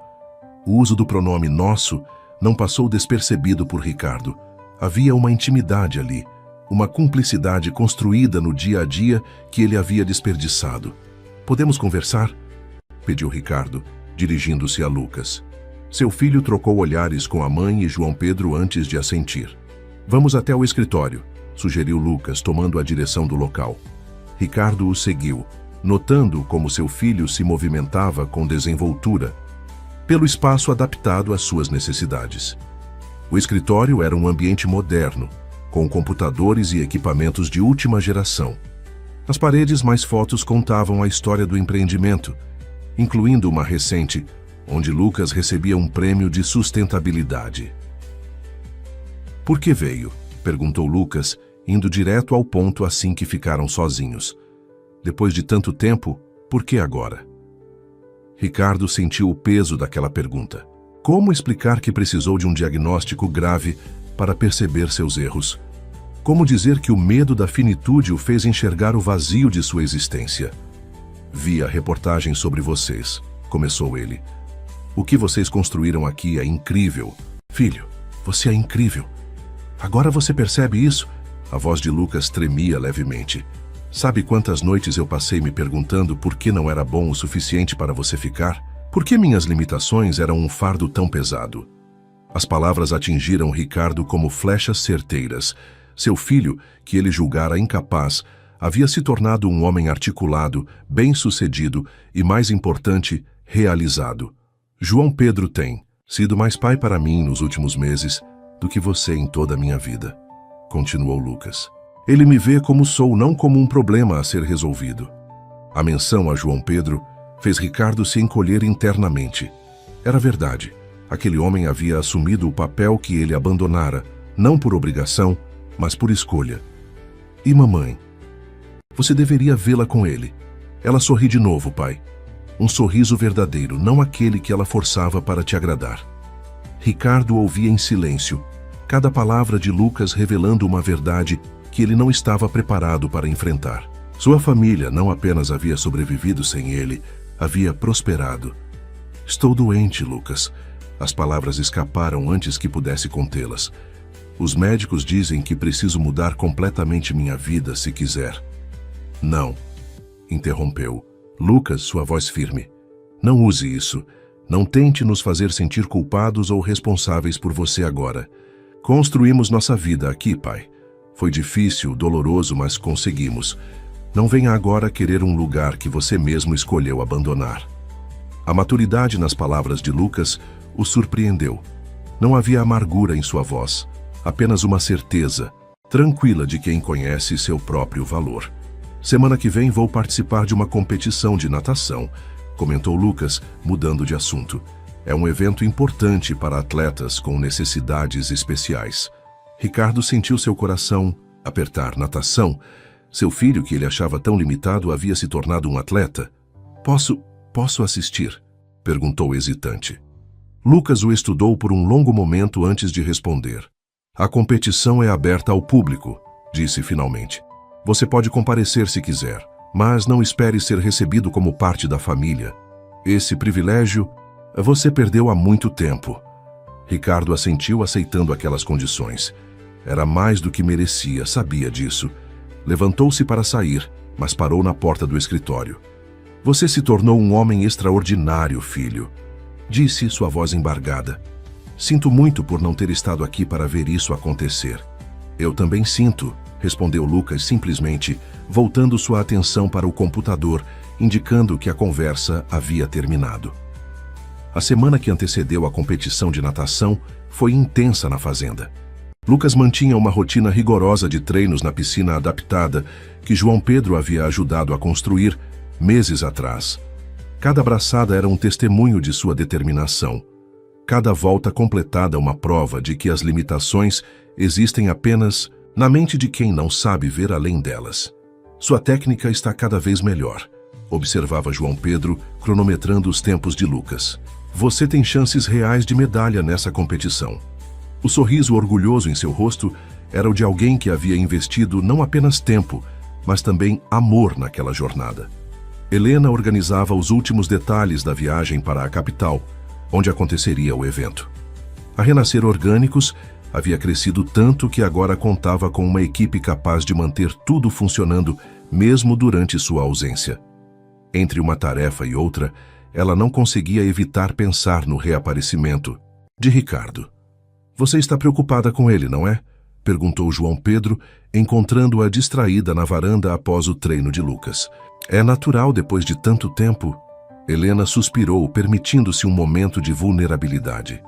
O uso do pronome nosso não passou despercebido por Ricardo. Havia uma intimidade ali, uma cumplicidade construída no dia a dia que ele havia desperdiçado. Podemos conversar? Pediu Ricardo, dirigindo-se a Lucas. Seu filho trocou olhares com a mãe e João Pedro antes de assentir. Vamos até o escritório, sugeriu Lucas, tomando a direção do local. Ricardo o seguiu, notando como seu filho se movimentava com desenvoltura, pelo espaço adaptado às suas necessidades. O escritório era um ambiente moderno, com computadores e equipamentos de última geração. Nas paredes, mais fotos contavam a história do empreendimento, incluindo uma recente, onde Lucas recebia um prêmio de sustentabilidade. Por que veio? Perguntou Lucas, indo direto ao ponto assim que ficaram sozinhos. Depois de tanto tempo, por que agora? Ricardo sentiu o peso daquela pergunta. Como explicar que precisou de um diagnóstico grave para perceber seus erros? Como dizer que o medo da finitude o fez enxergar o vazio de sua existência? Vi a reportagem sobre vocês, começou ele. O que vocês construíram aqui é incrível. Filho, você é incrível. Agora você percebe isso? A voz de Lucas tremia levemente. Sabe quantas noites eu passei me perguntando por que não era bom o suficiente para você ficar? Por que minhas limitações eram um fardo tão pesado? As palavras atingiram Ricardo como flechas certeiras. Seu filho, que ele julgara incapaz, havia se tornado um homem articulado, bem-sucedido e, mais importante, realizado. João Pedro tem sido mais pai para mim nos últimos meses do que você em toda a minha vida, continuou Lucas. Ele me vê como sou, não como um problema a ser resolvido. A menção a João Pedro fez Ricardo se encolher internamente. Era verdade. Aquele homem havia assumido o papel que ele abandonara, não por obrigação, mas por escolha. E mamãe? Você deveria vê-la com ele. Ela sorri de novo, pai. Um sorriso verdadeiro, não aquele que ela forçava para te agradar. Ricardo ouvia em silêncio, cada palavra de Lucas revelando uma verdade que ele não estava preparado para enfrentar. Sua família não apenas havia sobrevivido sem ele, havia prosperado. Estou doente, Lucas. As palavras escaparam antes que pudesse contê-las. Os médicos dizem que preciso mudar completamente minha vida se quiser. Não, interrompeu. Lucas, sua voz firme. Não use isso. Não tente nos fazer sentir culpados ou responsáveis por você agora. Construímos nossa vida aqui, pai. Foi difícil, doloroso, mas conseguimos. Não venha agora querer um lugar que você mesmo escolheu abandonar. A maturidade nas palavras de Lucas o surpreendeu. Não havia amargura em sua voz, apenas uma certeza, tranquila de quem conhece seu próprio valor. Semana que vem vou participar de uma competição de natação, comentou Lucas, mudando de assunto. É um evento importante para atletas com necessidades especiais. Ricardo sentiu seu coração apertar. Natação? Seu filho, que ele achava tão limitado, havia se tornado um atleta. Posso assistir? Perguntou hesitante. Lucas o estudou por um longo momento antes de responder. A competição é aberta ao público, disse finalmente. Você pode comparecer se quiser, mas não espere ser recebido como parte da família. Esse privilégio você perdeu há muito tempo. Ricardo assentiu, aceitando aquelas condições. Era mais do que merecia, sabia disso. Levantou-se para sair, mas parou na porta do escritório. Você se tornou um homem extraordinário, filho, disse, sua voz embargada. Sinto muito por não ter estado aqui para ver isso acontecer. Eu também sinto, respondeu Lucas simplesmente, voltando sua atenção para o computador, indicando que a conversa havia terminado. A semana que antecedeu a competição de natação foi intensa na fazenda. Lucas mantinha uma rotina rigorosa de treinos na piscina adaptada que João Pedro havia ajudado a construir meses atrás. Cada braçada era um testemunho de sua determinação. Cada volta completada uma prova de que as limitações existem apenas na mente de quem não sabe ver além delas. Sua técnica está cada vez melhor, observava João Pedro, cronometrando os tempos de Lucas. Você tem chances reais de medalha nessa competição. O sorriso orgulhoso em seu rosto era o de alguém que havia investido não apenas tempo, mas também amor naquela jornada. Helena organizava os últimos detalhes da viagem para a capital, onde aconteceria o evento. A Renascer Orgânicos havia crescido tanto que agora contava com uma equipe capaz de manter tudo funcionando, mesmo durante sua ausência. Entre uma tarefa e outra, ela não conseguia evitar pensar no reaparecimento de Ricardo. Você está preocupada com ele, não é? Perguntou João Pedro, encontrando-a distraída na varanda após o treino de Lucas. É natural depois de tanto tempo. Helena suspirou, permitindo-se um momento de vulnerabilidade.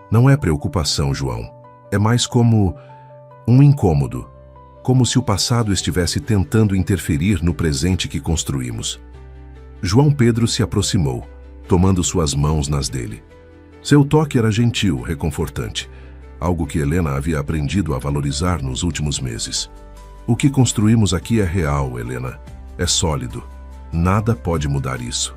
Não é preocupação, João. É mais como um incômodo. Como se o passado estivesse tentando interferir no presente que construímos. João Pedro se aproximou, tomando suas mãos nas dele. Seu toque era gentil, reconfortante. Algo que Helena havia aprendido a valorizar nos últimos meses. O que construímos aqui é real, Helena. É sólido. Nada pode mudar isso.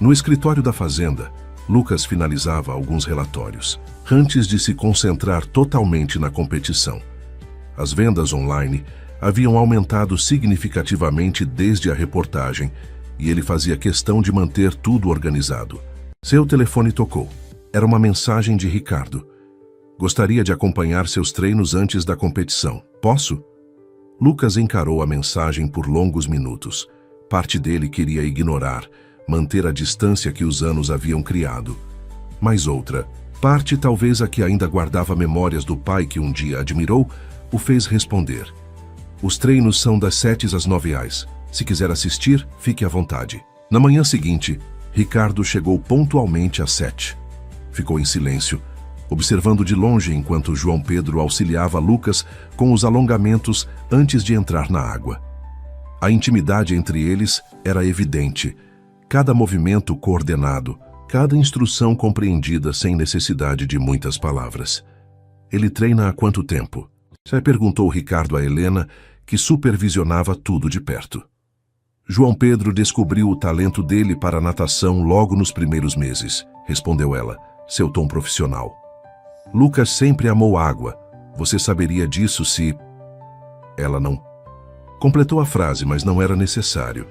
No escritório da fazenda, Lucas finalizava alguns relatórios, antes de se concentrar totalmente na competição. As vendas online haviam aumentado significativamente desde a reportagem, e ele fazia questão de manter tudo organizado. Seu telefone tocou. Era uma mensagem de Ricardo. Gostaria de acompanhar seus treinos antes da competição. Posso? Lucas encarou a mensagem por longos minutos. Parte dele queria ignorar, manter a distância que os anos haviam criado. Mas outra, parte talvez a que ainda guardava memórias do pai que um dia admirou, o fez responder. Os treinos são das 7 às 9 horas. Se quiser assistir, fique à vontade. Na manhã seguinte, Ricardo chegou pontualmente às 7. Ficou em silêncio, observando de longe enquanto João Pedro auxiliava Lucas com os alongamentos antes de entrar na água. A intimidade entre eles era evidente. Cada movimento coordenado, cada instrução compreendida sem necessidade de muitas palavras. Ele treina há quanto tempo? Perguntou Ricardo a Helena, que supervisionava tudo de perto. João Pedro descobriu o talento dele para a natação logo nos primeiros meses, respondeu ela, seu tom profissional. Lucas sempre amou água. Você saberia disso se... Ela não... Completou a frase, mas não era necessário.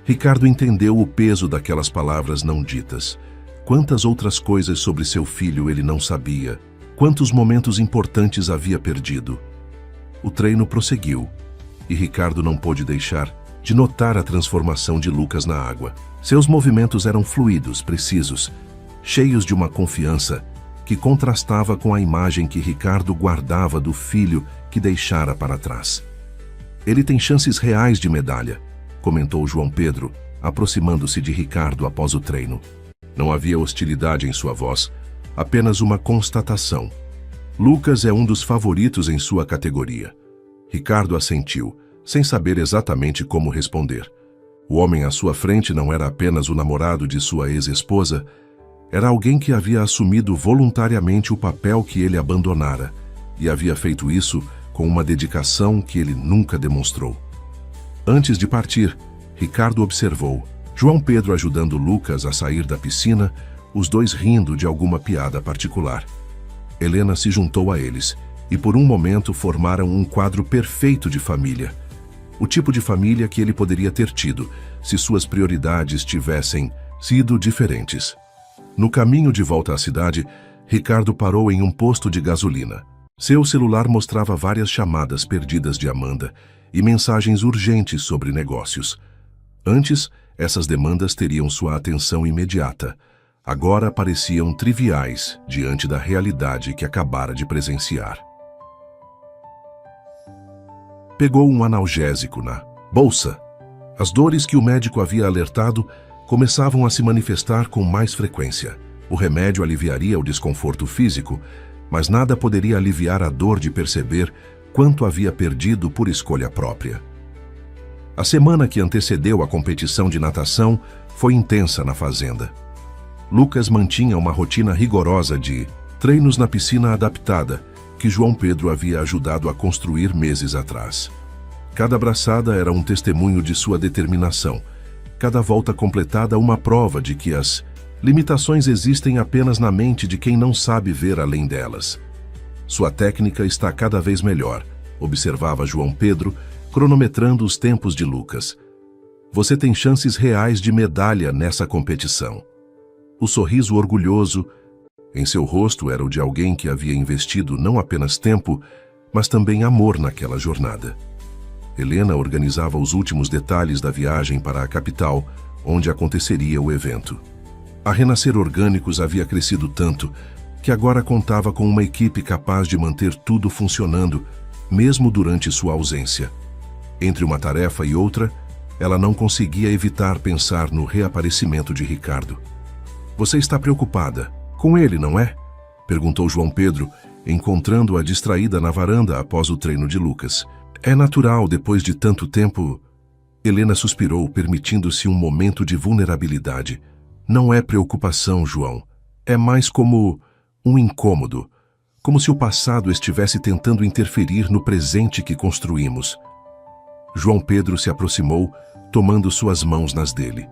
Ricardo entendeu o peso daquelas palavras não ditas. Quantas outras coisas sobre seu filho ele não sabia. Quantos momentos importantes havia perdido. O treino prosseguiu, e Ricardo não pôde deixar de notar a transformação de Lucas na água. Seus movimentos eram fluidos, precisos, cheios de uma confiança que contrastava com a imagem que Ricardo guardava do filho que deixara para trás. Ele tem chances reais de medalha, comentou João Pedro, aproximando-se de Ricardo após o treino. Não havia hostilidade em sua voz, apenas uma constatação. Lucas é um dos favoritos em sua categoria. Ricardo assentiu, sem saber exatamente como responder. O homem à sua frente não era apenas o namorado de sua ex-esposa, era alguém que havia assumido voluntariamente o papel que ele abandonara, e havia feito isso com uma dedicação que ele nunca demonstrou. Antes de partir, Ricardo observou João Pedro ajudando Lucas a sair da piscina, os dois rindo de alguma piada particular. Helena se juntou a eles, e por um momento formaram um quadro perfeito de família. O tipo de família que ele poderia ter tido, se suas prioridades tivessem sido diferentes. No caminho de volta à cidade, Ricardo parou em um posto de gasolina. Seu celular mostrava várias chamadas perdidas de Amanda e mensagens urgentes sobre negócios. Antes, essas demandas teriam sua atenção imediata. Agora pareciam triviais diante da realidade que acabara de presenciar. Pegou um analgésico na bolsa. As dores que o médico havia alertado começavam a se manifestar com mais frequência. O remédio aliviaria o desconforto físico, mas nada poderia aliviar a dor de perceber quanto havia perdido por escolha própria. A semana que antecedeu a competição de natação foi intensa na fazenda. Lucas mantinha uma rotina rigorosa de treinos na piscina adaptada, que João Pedro havia ajudado a construir meses atrás. Cada braçada era um testemunho de sua determinação, cada volta completada uma prova de que as limitações existem apenas na mente de quem não sabe ver além delas. Sua técnica está cada vez melhor, observava João Pedro, cronometrando os tempos de Lucas. Você tem chances reais de medalha nessa competição. O sorriso orgulhoso em seu rosto era o de alguém que havia investido não apenas tempo, mas também amor naquela jornada. Helena organizava os últimos detalhes da viagem para a capital, onde aconteceria o evento. A Renascer Orgânicos havia crescido tanto que agora contava com uma equipe capaz de manter tudo funcionando, mesmo durante sua ausência. Entre uma tarefa e outra, ela não conseguia evitar pensar no reaparecimento de Ricardo. Você está preocupada com ele, não é? Perguntou João Pedro, encontrando-a distraída na varanda após o treino de Lucas. É natural, depois de tanto tempo. Helena suspirou, permitindo-se um momento de vulnerabilidade. Não é preocupação, João. É mais como um incômodo. Como se o passado estivesse tentando interferir no presente que construímos. João Pedro se aproximou, tomando suas mãos nas dele.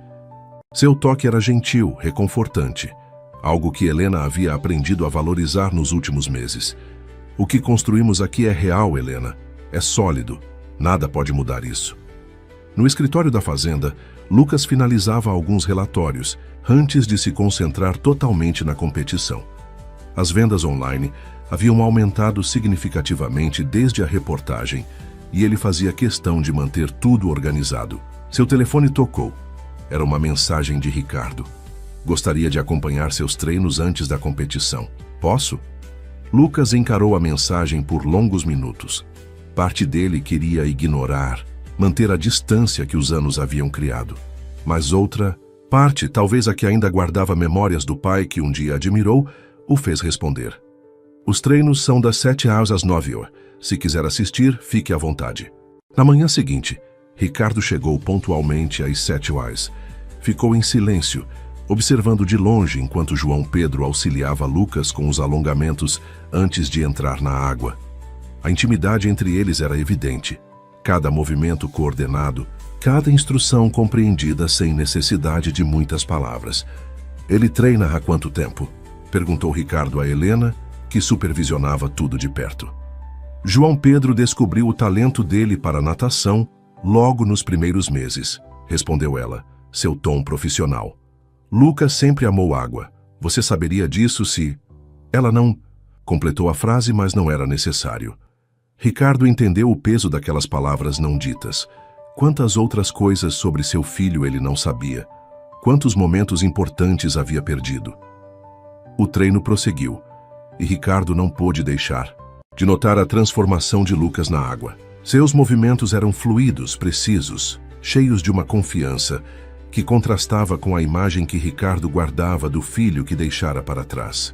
Seu toque era gentil, reconfortante. Algo que Helena havia aprendido a valorizar nos últimos meses. O que construímos aqui é real, Helena. É sólido. Nada pode mudar isso. No escritório da fazenda, Lucas finalizava alguns relatórios, antes de se concentrar totalmente na competição. As vendas online haviam aumentado significativamente desde a reportagem, e ele fazia questão de manter tudo organizado. Seu telefone tocou. Era uma mensagem de Ricardo. Gostaria de acompanhar seus treinos antes da competição. Posso? Lucas encarou a mensagem por longos minutos. Parte dele queria ignorar, manter a distância que os anos haviam criado. Mas outra parte, talvez a que ainda guardava memórias do pai que um dia admirou, o fez responder. Os treinos são das 7 às 9 horas. Se quiser assistir, fique à vontade. Na manhã seguinte, Ricardo chegou pontualmente às 7 horas. Ficou em silêncio, observando de longe enquanto João Pedro auxiliava Lucas com os alongamentos antes de entrar na água. A intimidade entre eles era evidente. Cada movimento coordenado, cada instrução compreendida sem necessidade de muitas palavras. Ele treina há quanto tempo? Perguntou Ricardo a Helena, que supervisionava tudo de perto. João Pedro descobriu o talento dele para a natação logo nos primeiros meses, respondeu ela, seu tom profissional. Lucas sempre amou água. Você saberia disso se... Ela não... Completou a frase, mas não era necessário. Ricardo entendeu o peso daquelas palavras não ditas. Quantas outras coisas sobre seu filho ele não sabia. Quantos momentos importantes havia perdido. O treino prosseguiu, e Ricardo não pôde deixar de notar a transformação de Lucas na água. Seus movimentos eram fluidos, precisos, cheios de uma confiança que contrastava com a imagem que Ricardo guardava do filho que deixara para trás.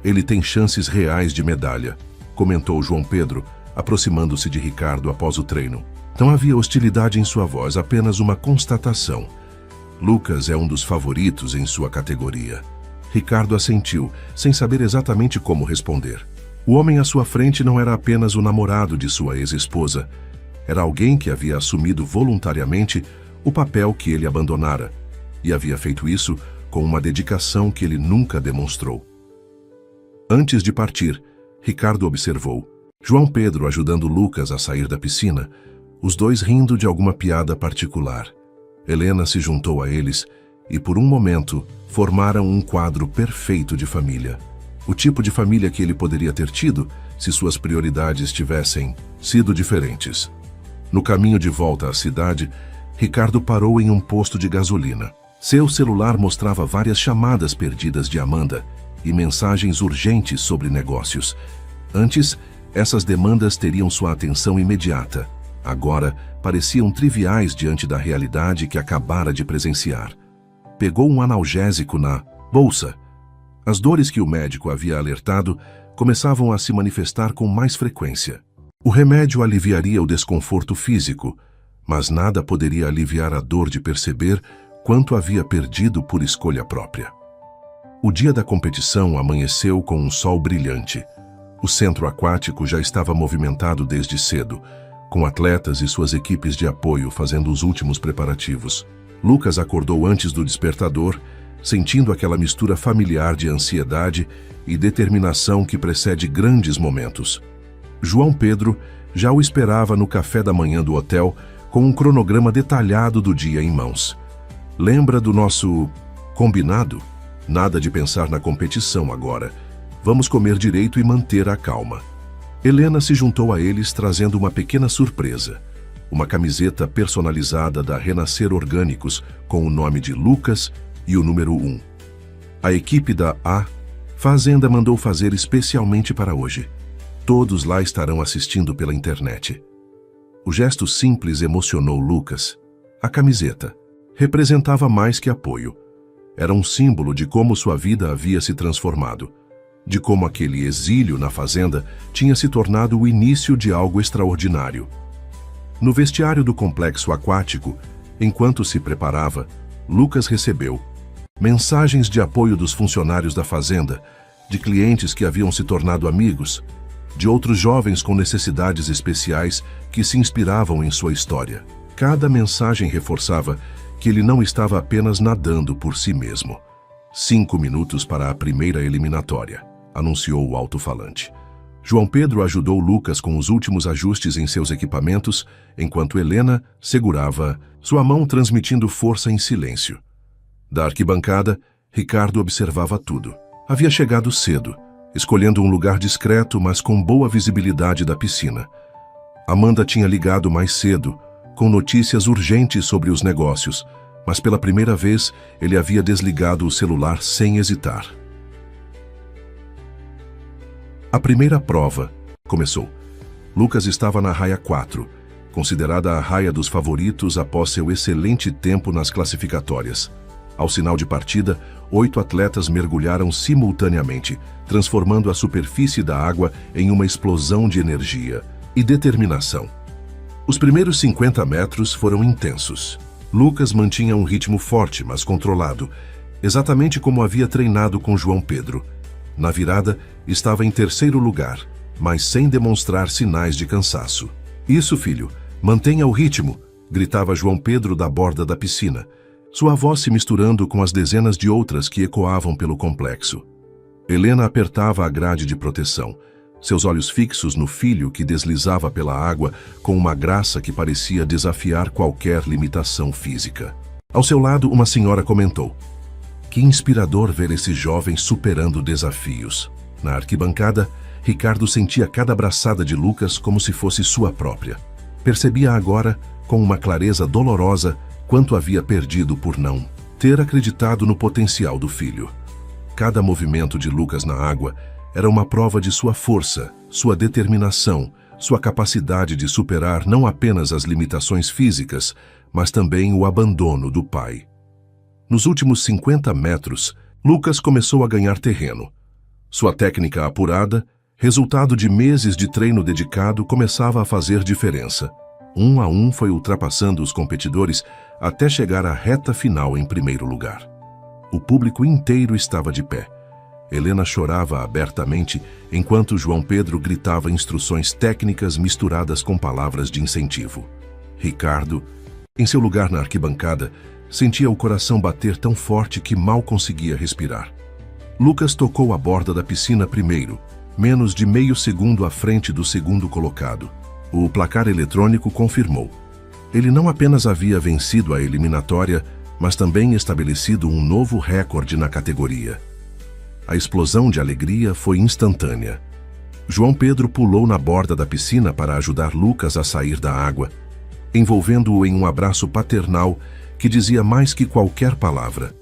Ele tem chances reais de medalha, comentou João Pedro, aproximando-se de Ricardo após o treino. Não havia hostilidade em sua voz, apenas uma constatação. Lucas é um dos favoritos em sua categoria. Ricardo assentiu, sem saber exatamente como responder. O homem à sua frente não era apenas o namorado de sua ex-esposa. Era alguém que havia assumido voluntariamente o papel que ele abandonara, e havia feito isso com uma dedicação que ele nunca demonstrou. Antes de partir, Ricardo observou João Pedro ajudando Lucas a sair da piscina, os dois rindo de alguma piada particular. Helena se juntou a eles e, por um momento, formaram um quadro perfeito de família. O tipo de família que ele poderia ter tido se suas prioridades tivessem sido diferentes. No caminho de volta à cidade, Ricardo parou em um posto de gasolina. Seu celular mostrava várias chamadas perdidas de Amanda e mensagens urgentes sobre negócios. Antes, essas demandas teriam sua atenção imediata. Agora, pareciam triviais diante da realidade que acabara de presenciar. Pegou um analgésico na bolsa. As dores que o médico havia alertado começavam a se manifestar com mais frequência. O remédio aliviaria o desconforto físico, mas nada poderia aliviar a dor de perceber quanto havia perdido por escolha própria. O dia da competição amanheceu com um sol brilhante. O centro aquático já estava movimentado desde cedo, com atletas e suas equipes de apoio fazendo os últimos preparativos. Lucas acordou antes do despertador, sentindo aquela mistura familiar de ansiedade e determinação que precede grandes momentos. João Pedro já o esperava no café da manhã do hotel, com um cronograma detalhado do dia em mãos. Lembra do nosso combinado? Nada de pensar na competição agora. Vamos comer direito e manter a calma. Helena se juntou a eles trazendo uma pequena surpresa. Uma camiseta personalizada da Renascer Orgânicos com o nome de Lucas e o número 1. A equipe da A Fazenda mandou fazer especialmente para hoje. Todos lá estarão assistindo pela internet. O gesto simples emocionou Lucas. A camiseta representava mais que apoio. Era um símbolo de como sua vida havia se transformado, de como aquele exílio na fazenda tinha se tornado o início de algo extraordinário. No vestiário do complexo aquático, enquanto se preparava, Lucas recebeu mensagens de apoio dos funcionários da fazenda, de clientes que haviam se tornado amigos, de outros jovens com necessidades especiais que se inspiravam em sua história. Cada mensagem reforçava que ele não estava apenas nadando por si mesmo. 5 minutos para a primeira eliminatória, anunciou o alto-falante. João Pedro ajudou Lucas com os últimos ajustes em seus equipamentos, enquanto Helena segurava sua mão transmitindo força em silêncio. Da arquibancada, Ricardo observava tudo. Havia chegado cedo, escolhendo um lugar discreto, mas com boa visibilidade da piscina. Amanda tinha ligado mais cedo, com notícias urgentes sobre os negócios, mas pela primeira vez ele havia desligado o celular sem hesitar. A primeira prova começou. Lucas estava na raia 4, considerada a raia dos favoritos após seu excelente tempo nas classificatórias. Ao sinal de partida, 8 atletas mergulharam simultaneamente, transformando a superfície da água em uma explosão de energia e determinação. Os primeiros 50 metros foram intensos. Lucas mantinha um ritmo forte, mas controlado, exatamente como havia treinado com João Pedro. Na virada, estava em terceiro lugar, mas sem demonstrar sinais de cansaço. "Isso, filho, mantenha o ritmo", gritava João Pedro da borda da piscina, sua voz se misturando com as dezenas de outras que ecoavam pelo complexo. Helena apertava a grade de proteção, seus olhos fixos no filho que deslizava pela água com uma graça que parecia desafiar qualquer limitação física. Ao seu lado, uma senhora comentou: "Que inspirador ver esse jovem superando desafios." Na arquibancada, Ricardo sentia cada braçada de Lucas como se fosse sua própria. Percebia agora, com uma clareza dolorosa, quanto havia perdido por não ter acreditado no potencial do filho. Cada movimento de Lucas na água era uma prova de sua força, sua determinação, sua capacidade de superar não apenas as limitações físicas, mas também o abandono do pai. Nos últimos 50 metros, Lucas começou a ganhar terreno. Sua técnica apurada, Resultado de meses de treino dedicado começava a fazer diferença. Um a um foi ultrapassando os competidores até chegar à reta final em primeiro lugar. O público inteiro estava de pé. Helena chorava abertamente enquanto João Pedro gritava instruções técnicas misturadas com palavras de incentivo. Ricardo, em seu lugar na arquibancada, sentia o coração bater tão forte que mal conseguia respirar. Lucas tocou a borda da piscina primeiro, menos de meio segundo à frente do segundo colocado. O placar eletrônico confirmou. Ele não apenas havia vencido a eliminatória, mas também estabelecido um novo recorde na categoria. A explosão de alegria foi instantânea. João Pedro pulou na borda da piscina para ajudar Lucas a sair da água, envolvendo-o em um abraço paternal que dizia mais que qualquer palavra.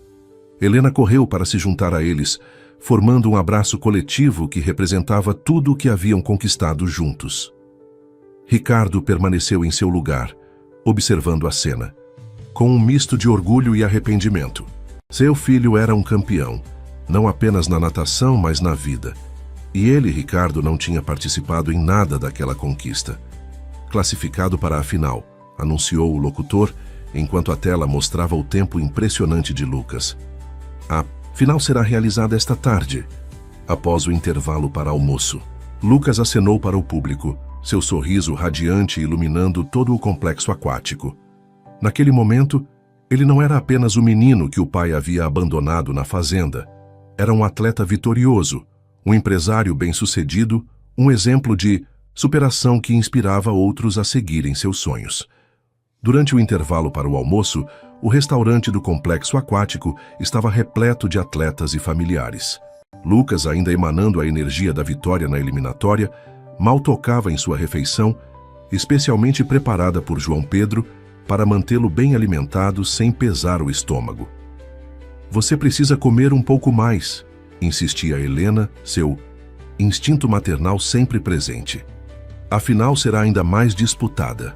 Helena correu para se juntar a eles, formando um abraço coletivo que representava tudo o que haviam conquistado juntos. Ricardo permaneceu em seu lugar, observando a cena, com um misto de orgulho e arrependimento. Seu filho era um campeão, não apenas na natação, mas na vida. E ele, Ricardo, não tinha participado em nada daquela conquista. Classificado para a final, anunciou o locutor, enquanto a tela mostrava o tempo impressionante de Lucas. A final será realizada esta tarde, após o intervalo para almoço. Lucas acenou para o público, seu sorriso radiante iluminando todo o complexo aquático. Naquele momento, ele não era apenas o menino que o pai havia abandonado na fazenda. Era um atleta vitorioso, um empresário bem-sucedido, um exemplo de superação que inspirava outros a seguirem seus sonhos. Durante o intervalo para o almoço, o restaurante do complexo aquático estava repleto de atletas e familiares. Lucas, ainda emanando a energia da vitória na eliminatória, mal tocava em sua refeição, especialmente preparada por João Pedro, para mantê-lo bem alimentado sem pesar o estômago. Você precisa comer um pouco mais, insistia Helena, seu instinto maternal sempre presente. A final será ainda mais disputada.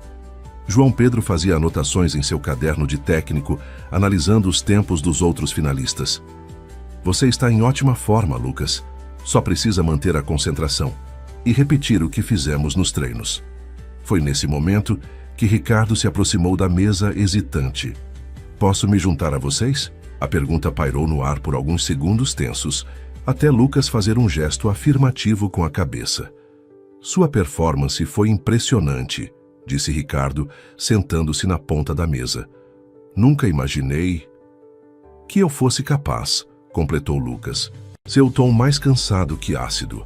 João Pedro fazia anotações em seu caderno de técnico, analisando os tempos dos outros finalistas. Você está em ótima forma, Lucas. Só precisa manter a concentração e repetir o que fizemos nos treinos. Foi nesse momento que Ricardo se aproximou da mesa hesitante. Posso me juntar a vocês? A pergunta pairou no ar por alguns segundos tensos, até Lucas fazer um gesto afirmativo com a cabeça. Sua performance foi impressionante, disse Ricardo, sentando-se na ponta da mesa. Nunca imaginei que eu fosse capaz, completou Lucas, seu tom mais cansado que ácido.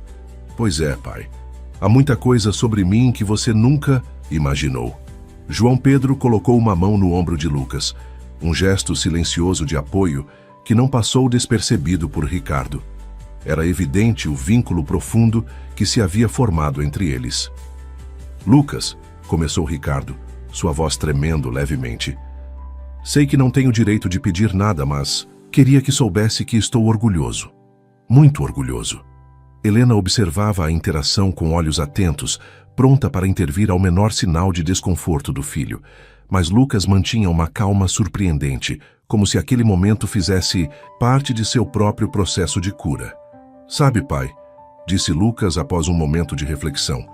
Pois é, pai. Há muita coisa sobre mim que você nunca imaginou. João Pedro colocou uma mão no ombro de Lucas, um gesto silencioso de apoio que não passou despercebido por Ricardo. Era evidente o vínculo profundo que se havia formado entre eles. Lucas, começou Ricardo, sua voz tremendo levemente. Sei que não tenho direito de pedir nada, mas queria que soubesse que estou orgulhoso. Muito orgulhoso. Helena observava a interação com olhos atentos, pronta para intervir ao menor sinal de desconforto do filho. Mas Lucas mantinha uma calma surpreendente, como se aquele momento fizesse parte de seu próprio processo de cura. Sabe, pai, disse Lucas após um momento de reflexão.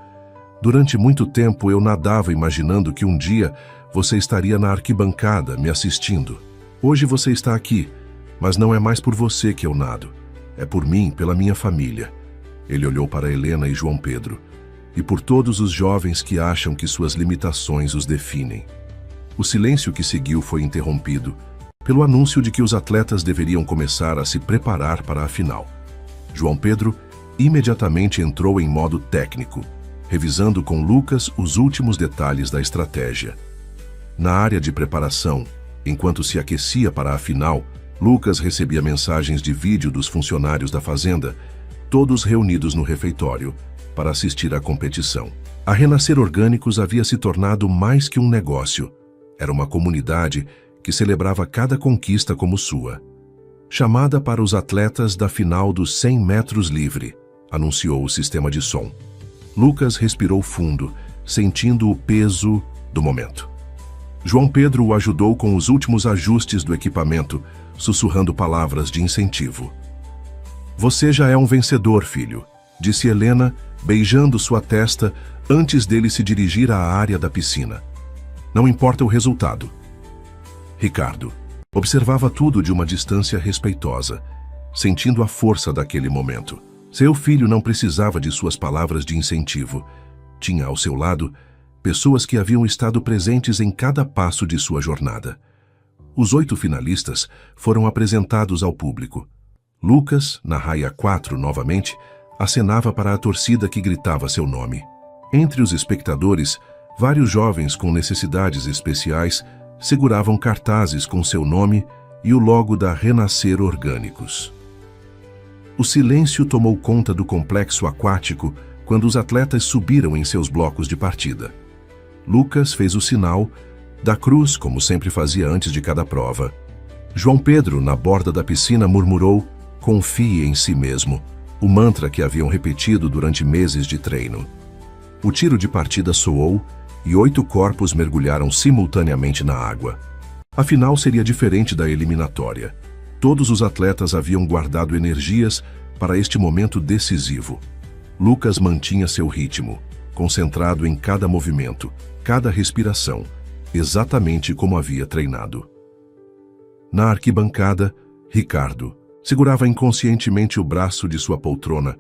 Durante muito tempo eu nadava imaginando que um dia você estaria na arquibancada me assistindo. Hoje você está aqui, mas não é mais por você que eu nado. É por mim, pela minha família. Ele olhou para Helena e João Pedro. E por todos os jovens que acham que suas limitações os definem. O silêncio que seguiu foi interrompido pelo anúncio de que os atletas deveriam começar a se preparar para a final. João Pedro imediatamente entrou em modo técnico, revisando com Lucas os últimos detalhes da estratégia. Na área de preparação, enquanto se aquecia para a final, Lucas recebia mensagens de vídeo dos funcionários da fazenda, todos reunidos no refeitório, para assistir à competição. A Renascer Orgânicos havia se tornado mais que um negócio. Era uma comunidade que celebrava cada conquista como sua. Chamada para os atletas da final dos 100 metros livre, anunciou o sistema de som. Lucas respirou fundo, sentindo o peso do momento. João Pedro o ajudou com os últimos ajustes do equipamento, sussurrando palavras de incentivo. Você já é um vencedor, filho, disse Helena, beijando sua testa antes dele se dirigir à área da piscina. Não importa o resultado. Ricardo observava tudo de uma distância respeitosa, sentindo a força daquele momento. Seu filho não precisava de suas palavras de incentivo. Tinha ao seu lado pessoas que haviam estado presentes em cada passo de sua jornada. Os 8 finalistas foram apresentados ao público. Lucas, na raia 4 novamente, acenava para a torcida que gritava seu nome. Entre os espectadores, vários jovens com necessidades especiais seguravam cartazes com seu nome e o logo da Renascer Orgânicos. O silêncio tomou conta do complexo aquático quando os atletas subiram em seus blocos de partida. Lucas fez o sinal da cruz, como sempre fazia antes de cada prova. João Pedro, na borda da piscina, murmurou: "Confie em si mesmo", o mantra que haviam repetido durante meses de treino. O tiro de partida soou e 8 corpos mergulharam simultaneamente na água. A final seria diferente da eliminatória. Todos os atletas haviam guardado energias para este momento decisivo. Lucas mantinha seu ritmo, concentrado em cada movimento, cada respiração, exatamente como havia treinado. Na arquibancada, Ricardo segurava inconscientemente o braço de sua poltrona,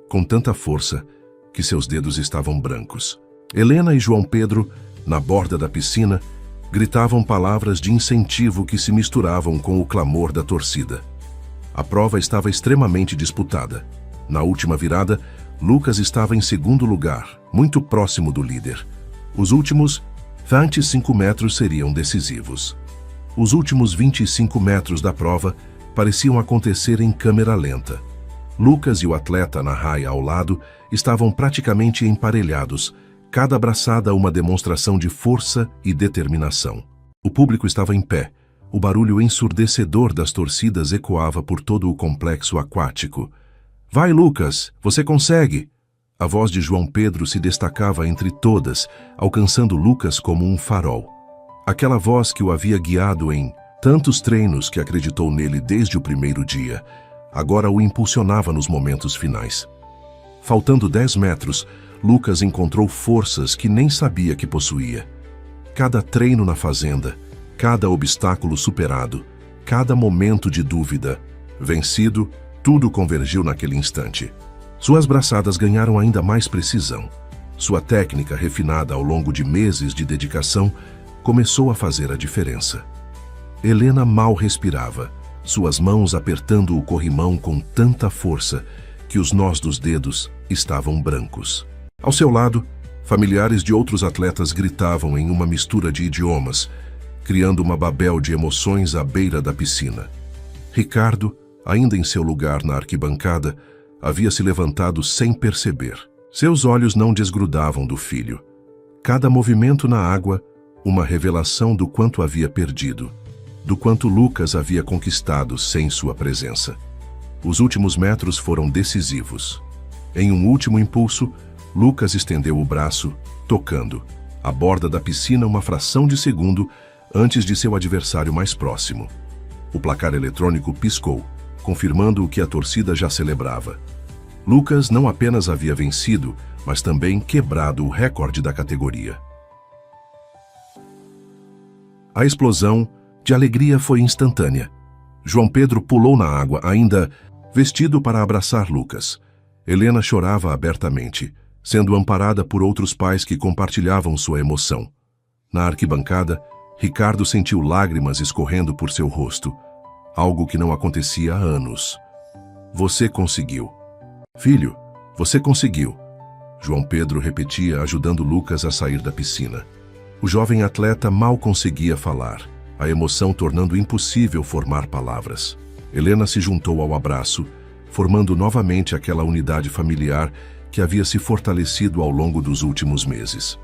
com tanta força que seus dedos estavam brancos. Helena e João Pedro, na borda da piscina, gritavam palavras de incentivo que se misturavam com o clamor da torcida. A prova estava extremamente disputada. Na última virada, Lucas estava em segundo lugar, muito próximo do líder. Os últimos 25 metros seriam decisivos. Os últimos 25 metros da prova pareciam acontecer em câmera lenta. Lucas e o atleta na raia ao lado estavam praticamente emparelhados, cada braçada uma demonstração de força e determinação. O público estava em pé. O barulho ensurdecedor das torcidas ecoava por todo o complexo aquático. "Vai, Lucas! Você consegue!" A voz de João Pedro se destacava entre todas, alcançando Lucas como um farol. Aquela voz que o havia guiado em tantos treinos, que acreditou nele desde o primeiro dia, agora o impulsionava nos momentos finais. Faltando 10 metros, Lucas encontrou forças que nem sabia que possuía. Cada treino na fazenda, cada obstáculo superado, cada momento de dúvida vencido, tudo convergiu naquele instante. Suas braçadas ganharam ainda mais precisão. Sua técnica, refinada ao longo de meses de dedicação, começou a fazer a diferença. Helena mal respirava, suas mãos apertando o corrimão com tanta força que os nós dos dedos estavam brancos. Ao seu lado, familiares de outros atletas gritavam em uma mistura de idiomas, criando uma babel de emoções à beira da piscina. Ricardo, ainda em seu lugar na arquibancada, havia se levantado sem perceber. Seus olhos não desgrudavam do filho. Cada movimento na água, uma revelação do quanto havia perdido, do quanto Lucas havia conquistado sem sua presença. Os últimos metros foram decisivos. Em um último impulso, Lucas estendeu o braço, tocando a borda da piscina uma fração de segundo antes de seu adversário mais próximo. O placar eletrônico piscou, confirmando o que a torcida já celebrava. Lucas não apenas havia vencido, mas também quebrado o recorde da categoria. A explosão de alegria foi instantânea. João Pedro pulou na água, ainda vestido para abraçar Lucas. Helena chorava abertamente, sendo amparada por outros pais que compartilhavam sua emoção. Na arquibancada, Ricardo sentiu lágrimas escorrendo por seu rosto, algo que não acontecia há anos. "Você conseguiu. Filho, você conseguiu", João Pedro repetia, ajudando Lucas a sair da piscina. O jovem atleta mal conseguia falar, a emoção tornando impossível formar palavras. Helena se juntou ao abraço, formando novamente aquela unidade familiar que havia se fortalecido ao longo dos últimos meses.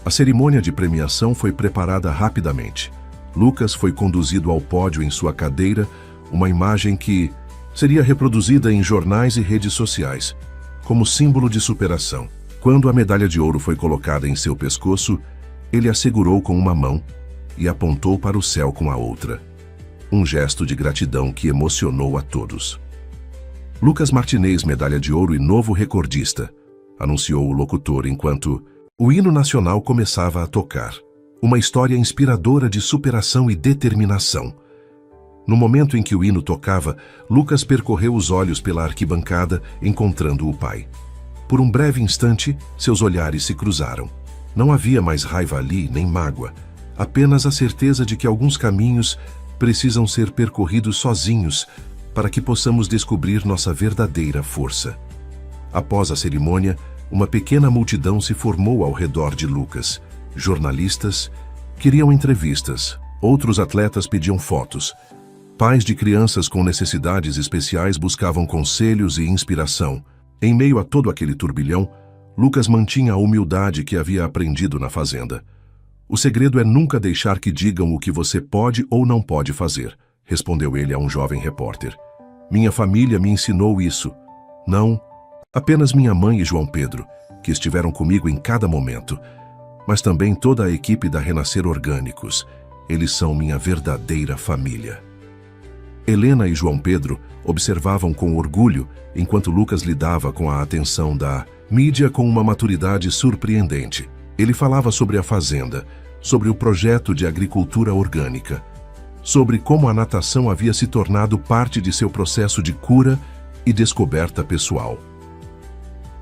A cerimônia de premiação foi preparada rapidamente. Lucas foi conduzido ao pódio em sua cadeira, uma imagem que seria reproduzida em jornais e redes sociais, como símbolo de superação. Quando a medalha de ouro foi colocada em seu pescoço, ele a segurou com uma mão e apontou para o céu com a outra. Um gesto de gratidão que emocionou a todos. Lucas Martinez, medalha de ouro e novo recordista. anunciou o locutor enquanto o hino nacional começava a tocar. Uma história inspiradora de superação e determinação. No momento em que o hino tocava, Lucas percorreu os olhos pela arquibancada, encontrando o pai. Por um breve instante, seus olhares se cruzaram. Não havia mais raiva ali, nem mágoa. Apenas a certeza de que alguns caminhos precisam ser percorridos sozinhos para que possamos descobrir nossa verdadeira força. Após a cerimônia, uma pequena multidão se formou ao redor de Lucas. Jornalistas queriam entrevistas, outros atletas pediam fotos. Pais de crianças com necessidades especiais buscavam conselhos e inspiração. Em meio a todo aquele turbilhão, Lucas mantinha a humildade que havia aprendido na fazenda. O segredo é nunca deixar que digam o que você pode ou não pode fazer, respondeu ele a um jovem repórter. Minha família me ensinou isso. Não, apenas minha mãe e João Pedro, que estiveram comigo em cada momento, mas também toda a equipe da Renascer Orgânicos. Eles são minha verdadeira família. Helena e João Pedro observavam com orgulho enquanto Lucas lidava com a atenção da mídia com uma maturidade surpreendente. Ele falava sobre a fazenda, sobre o projeto de agricultura orgânica, sobre como a natação havia se tornado parte de seu processo de cura e descoberta pessoal.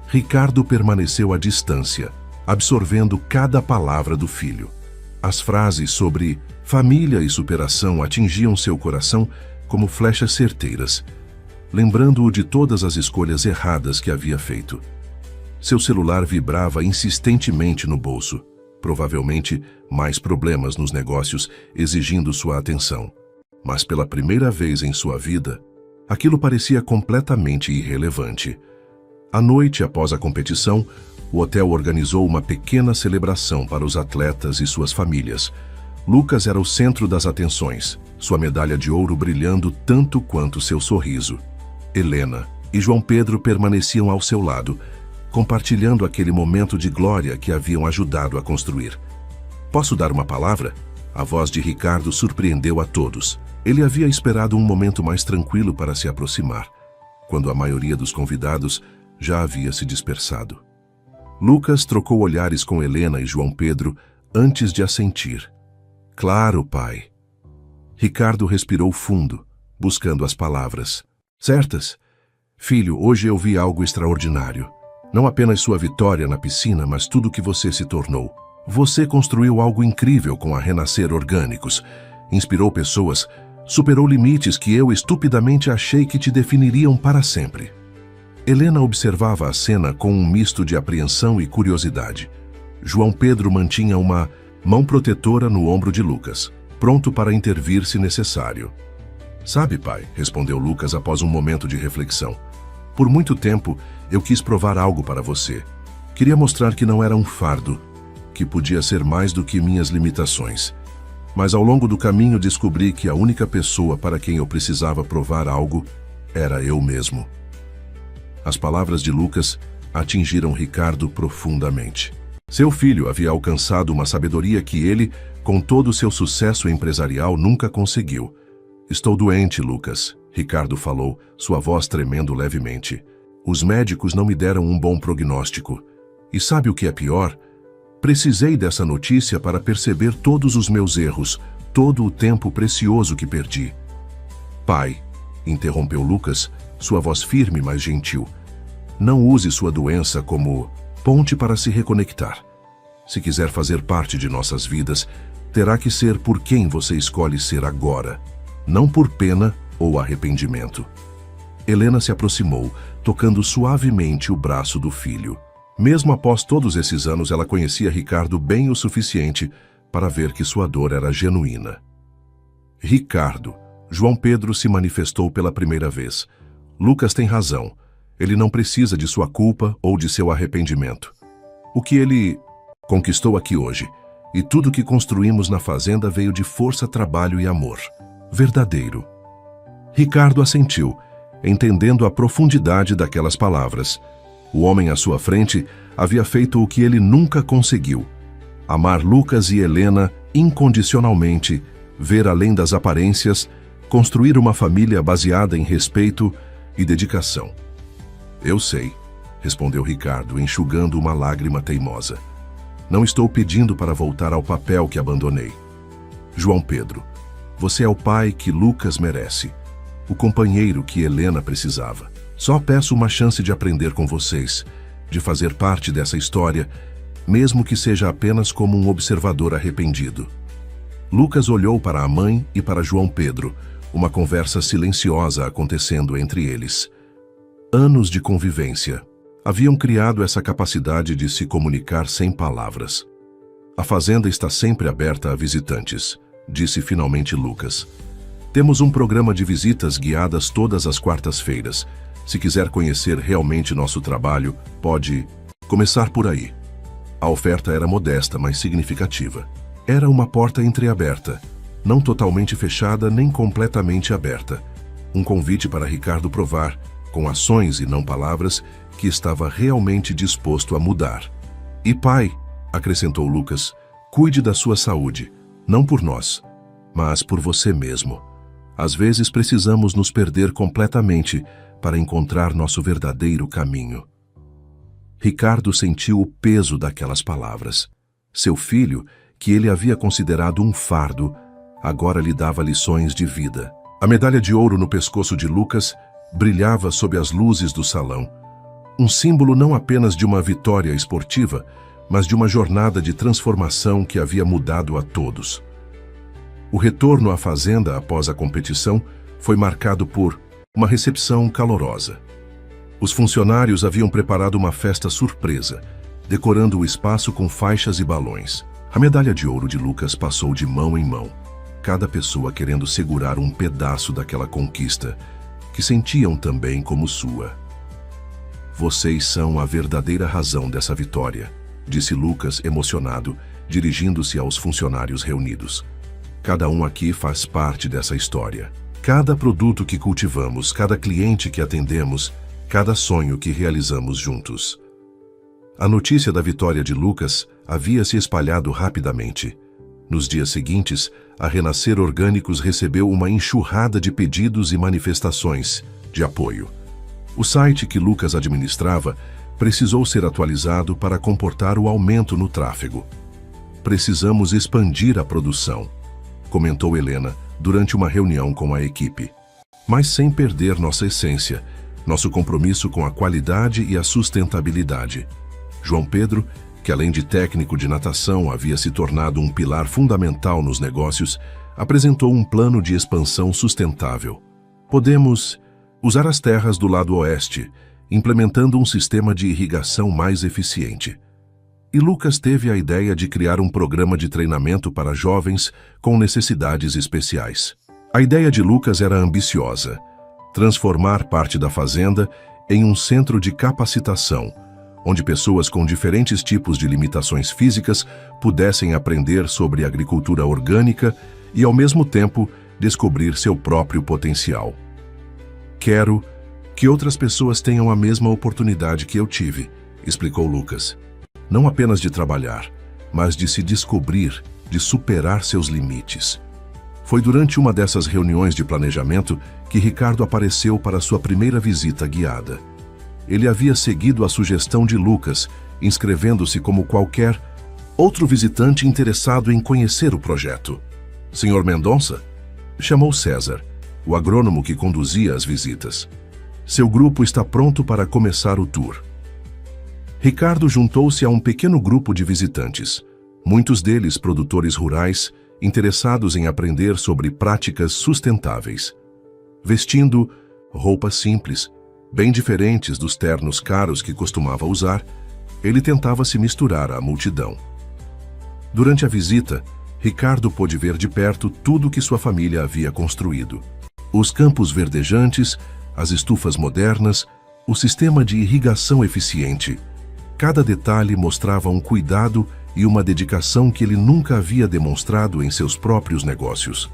Ricardo permaneceu à distância, absorvendo cada palavra do filho. As frases sobre família e superação atingiam seu coração como flechas certeiras, lembrando-o de todas as escolhas erradas que havia feito. Seu celular vibrava insistentemente no bolso, provavelmente mais problemas nos negócios exigindo sua atenção. Mas pela primeira vez em sua vida, aquilo parecia completamente irrelevante. À noite após a competição, o hotel organizou uma pequena celebração para os atletas e suas famílias. Lucas era o centro das atenções, sua medalha de ouro brilhando tanto quanto seu sorriso. Helena e João Pedro permaneciam ao seu lado, compartilhando aquele momento de glória que haviam ajudado a construir. Posso dar uma palavra? A voz de Ricardo surpreendeu a todos. Ele havia esperado um momento mais tranquilo para se aproximar, quando a maioria dos convidados já havia se dispersado. Lucas trocou olhares com Helena e João Pedro antes de assentir. Claro, pai. Ricardo respirou fundo, buscando as palavras certas. Filho, hoje eu vi algo extraordinário. Não apenas sua vitória na piscina, mas tudo o que você se tornou. Você construiu algo incrível com a Renascer Orgânicos. Inspirou pessoas, superou limites que eu estupidamente achei que te definiriam para sempre. Helena observava a cena com um misto de apreensão e curiosidade. João Pedro mantinha uma mão protetora no ombro de Lucas, pronto para intervir se necessário. Sabe, pai, respondeu Lucas após um momento de reflexão. Por muito tempo, eu quis provar algo para você. Queria mostrar que não era um fardo, que podia ser mais do que minhas limitações. Mas ao longo do caminho descobri que a única pessoa para quem eu precisava provar algo era eu mesmo. As palavras de Lucas atingiram Ricardo profundamente. Seu filho havia alcançado uma sabedoria que ele, com todo o seu sucesso empresarial, nunca conseguiu. Estou doente, Lucas, Ricardo falou, sua voz tremendo levemente. Os médicos não me deram um bom prognóstico. E sabe o que é pior? Precisei dessa notícia para perceber todos os meus erros, todo o tempo precioso que perdi. Pai, interrompeu Lucas, sua voz firme, mas gentil. Não use sua doença como ponte para se reconectar. Se quiser fazer parte de nossas vidas, terá que ser por quem você escolhe ser agora, não por pena ou arrependimento. Helena se aproximou, tocando suavemente o braço do filho. Mesmo após todos esses anos, ela conhecia Ricardo bem o suficiente para ver que sua dor era genuína. Ricardo, João Pedro se manifestou pela primeira vez. Lucas tem razão. Ele não precisa de sua culpa ou de seu arrependimento. O que ele conquistou aqui hoje, e tudo que construímos na fazenda veio de força, trabalho e amor. Verdadeiro. Ricardo assentiu, entendendo a profundidade daquelas palavras. O homem à sua frente havia feito o que ele nunca conseguiu: amar Lucas e Helena incondicionalmente, ver além das aparências, construir uma família baseada em respeito e dedicação. Eu sei, respondeu Ricardo, enxugando uma lágrima teimosa. Não estou pedindo para voltar ao papel que abandonei. João Pedro, você é o pai que Lucas merece, o companheiro que Helena precisava. Só peço uma chance de aprender com vocês, de fazer parte dessa história, mesmo que seja apenas como um observador arrependido. Lucas olhou para a mãe e para João Pedro, uma conversa silenciosa acontecendo entre eles. Anos de convivência haviam criado essa capacidade de se comunicar sem palavras. A fazenda está sempre aberta a visitantes, disse finalmente Lucas. Temos um programa de visitas guiadas todas as quartas-feiras. Se quiser conhecer realmente nosso trabalho, pode começar por aí. A oferta era modesta, mas significativa. Era uma porta entreaberta, não totalmente fechada nem completamente aberta. Um convite para Ricardo provar, com ações e não palavras, que estava realmente disposto a mudar. E pai, acrescentou Lucas, cuide da sua saúde, não por nós, mas por você mesmo. Às vezes precisamos nos perder completamente para encontrar nosso verdadeiro caminho. Ricardo sentiu o peso daquelas palavras. Seu filho, que ele havia considerado um fardo, agora lhe dava lições de vida. A medalha de ouro no pescoço de Lucas brilhava sob as luzes do salão. Um símbolo não apenas de uma vitória esportiva, mas de uma jornada de transformação que havia mudado a todos. O retorno à fazenda após a competição foi marcado por uma recepção calorosa. Os funcionários haviam preparado uma festa surpresa, decorando o espaço com faixas e balões. A medalha de ouro de Lucas passou de mão em mão, cada pessoa querendo segurar um pedaço daquela conquista, que sentiam também como sua. Vocês são a verdadeira razão dessa vitória, disse Lucas emocionado, dirigindo-se aos funcionários reunidos. Cada um aqui faz parte dessa história. Cada produto que cultivamos, cada cliente que atendemos, cada sonho que realizamos juntos. A notícia da vitória de Lucas havia se espalhado rapidamente. Nos dias seguintes, a Renascer Orgânicos recebeu uma enxurrada de pedidos e manifestações de apoio. O site que Lucas administrava precisou ser atualizado para comportar o aumento no tráfego. Precisamos expandir a produção, comentou Helena durante uma reunião com a equipe. Mas sem perder nossa essência, nosso compromisso com a qualidade e a sustentabilidade. João Pedro, que além de técnico de natação havia se tornado um pilar fundamental nos negócios, apresentou um plano de expansão sustentável. Podemos usar as terras do lado oeste, implementando um sistema de irrigação mais eficiente. E Lucas teve a ideia de criar um programa de treinamento para jovens com necessidades especiais. A ideia de Lucas era ambiciosa: transformar parte da fazenda em um centro de capacitação, onde pessoas com diferentes tipos de limitações físicas pudessem aprender sobre agricultura orgânica e, ao mesmo tempo, descobrir seu próprio potencial. Quero que outras pessoas tenham a mesma oportunidade que eu tive, explicou Lucas. Não apenas de trabalhar, mas de se descobrir, de superar seus limites. Foi durante uma dessas reuniões de planejamento que Ricardo apareceu para sua primeira visita guiada. Ele havia seguido a sugestão de Lucas, inscrevendo-se como qualquer outro visitante interessado em conhecer o projeto. Senhor Mendonça? Chamou César, o agrônomo que conduzia as visitas. Seu grupo está pronto para começar o tour. Ricardo juntou-se a um pequeno grupo de visitantes, muitos deles produtores rurais, interessados em aprender sobre práticas sustentáveis. Vestindo roupas simples, bem diferentes dos ternos caros que costumava usar, ele tentava se misturar à multidão. Durante a visita, Ricardo pôde ver de perto tudo que sua família havia construído. Os campos verdejantes, as estufas modernas, o sistema de irrigação eficiente. Cada detalhe mostrava um cuidado e uma dedicação que ele nunca havia demonstrado em seus próprios negócios.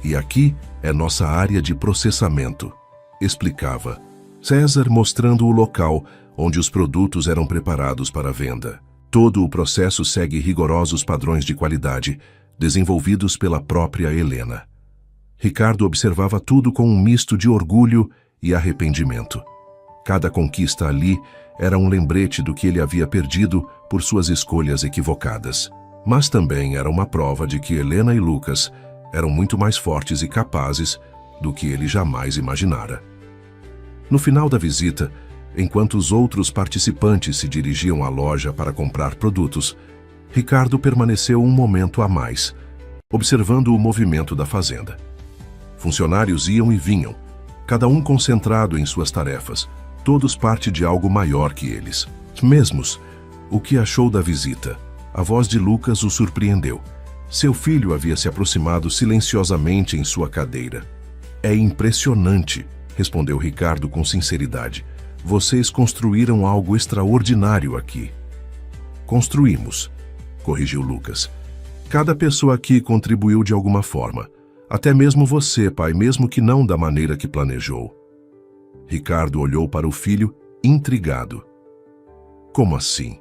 E aqui é nossa área de processamento, explicava César, mostrando o local onde os produtos eram preparados para venda. Todo o processo segue rigorosos padrões de qualidade, desenvolvidos pela própria Helena. Ricardo observava tudo com um misto de orgulho e arrependimento. Cada conquista ali era um lembrete do que ele havia perdido por suas escolhas equivocadas. Mas também era uma prova de que Helena e Lucas eram muito mais fortes e capazes do que ele jamais imaginara. No final da visita, enquanto os outros participantes se dirigiam à loja para comprar produtos, Ricardo permaneceu um momento a mais, observando o movimento da fazenda. Funcionários iam e vinham, cada um concentrado em suas tarefas, todos parte de algo maior que eles. Mesmos, o que achou da visita? A voz de Lucas o surpreendeu. Seu filho havia se aproximado silenciosamente em sua cadeira. É impressionante, respondeu Ricardo com sinceridade. Vocês construíram algo extraordinário aqui. Construímos, corrigiu Lucas. Cada pessoa aqui contribuiu de alguma forma. Até mesmo você, pai, mesmo que não da maneira que planejou. Ricardo olhou para o filho, intrigado. Como assim?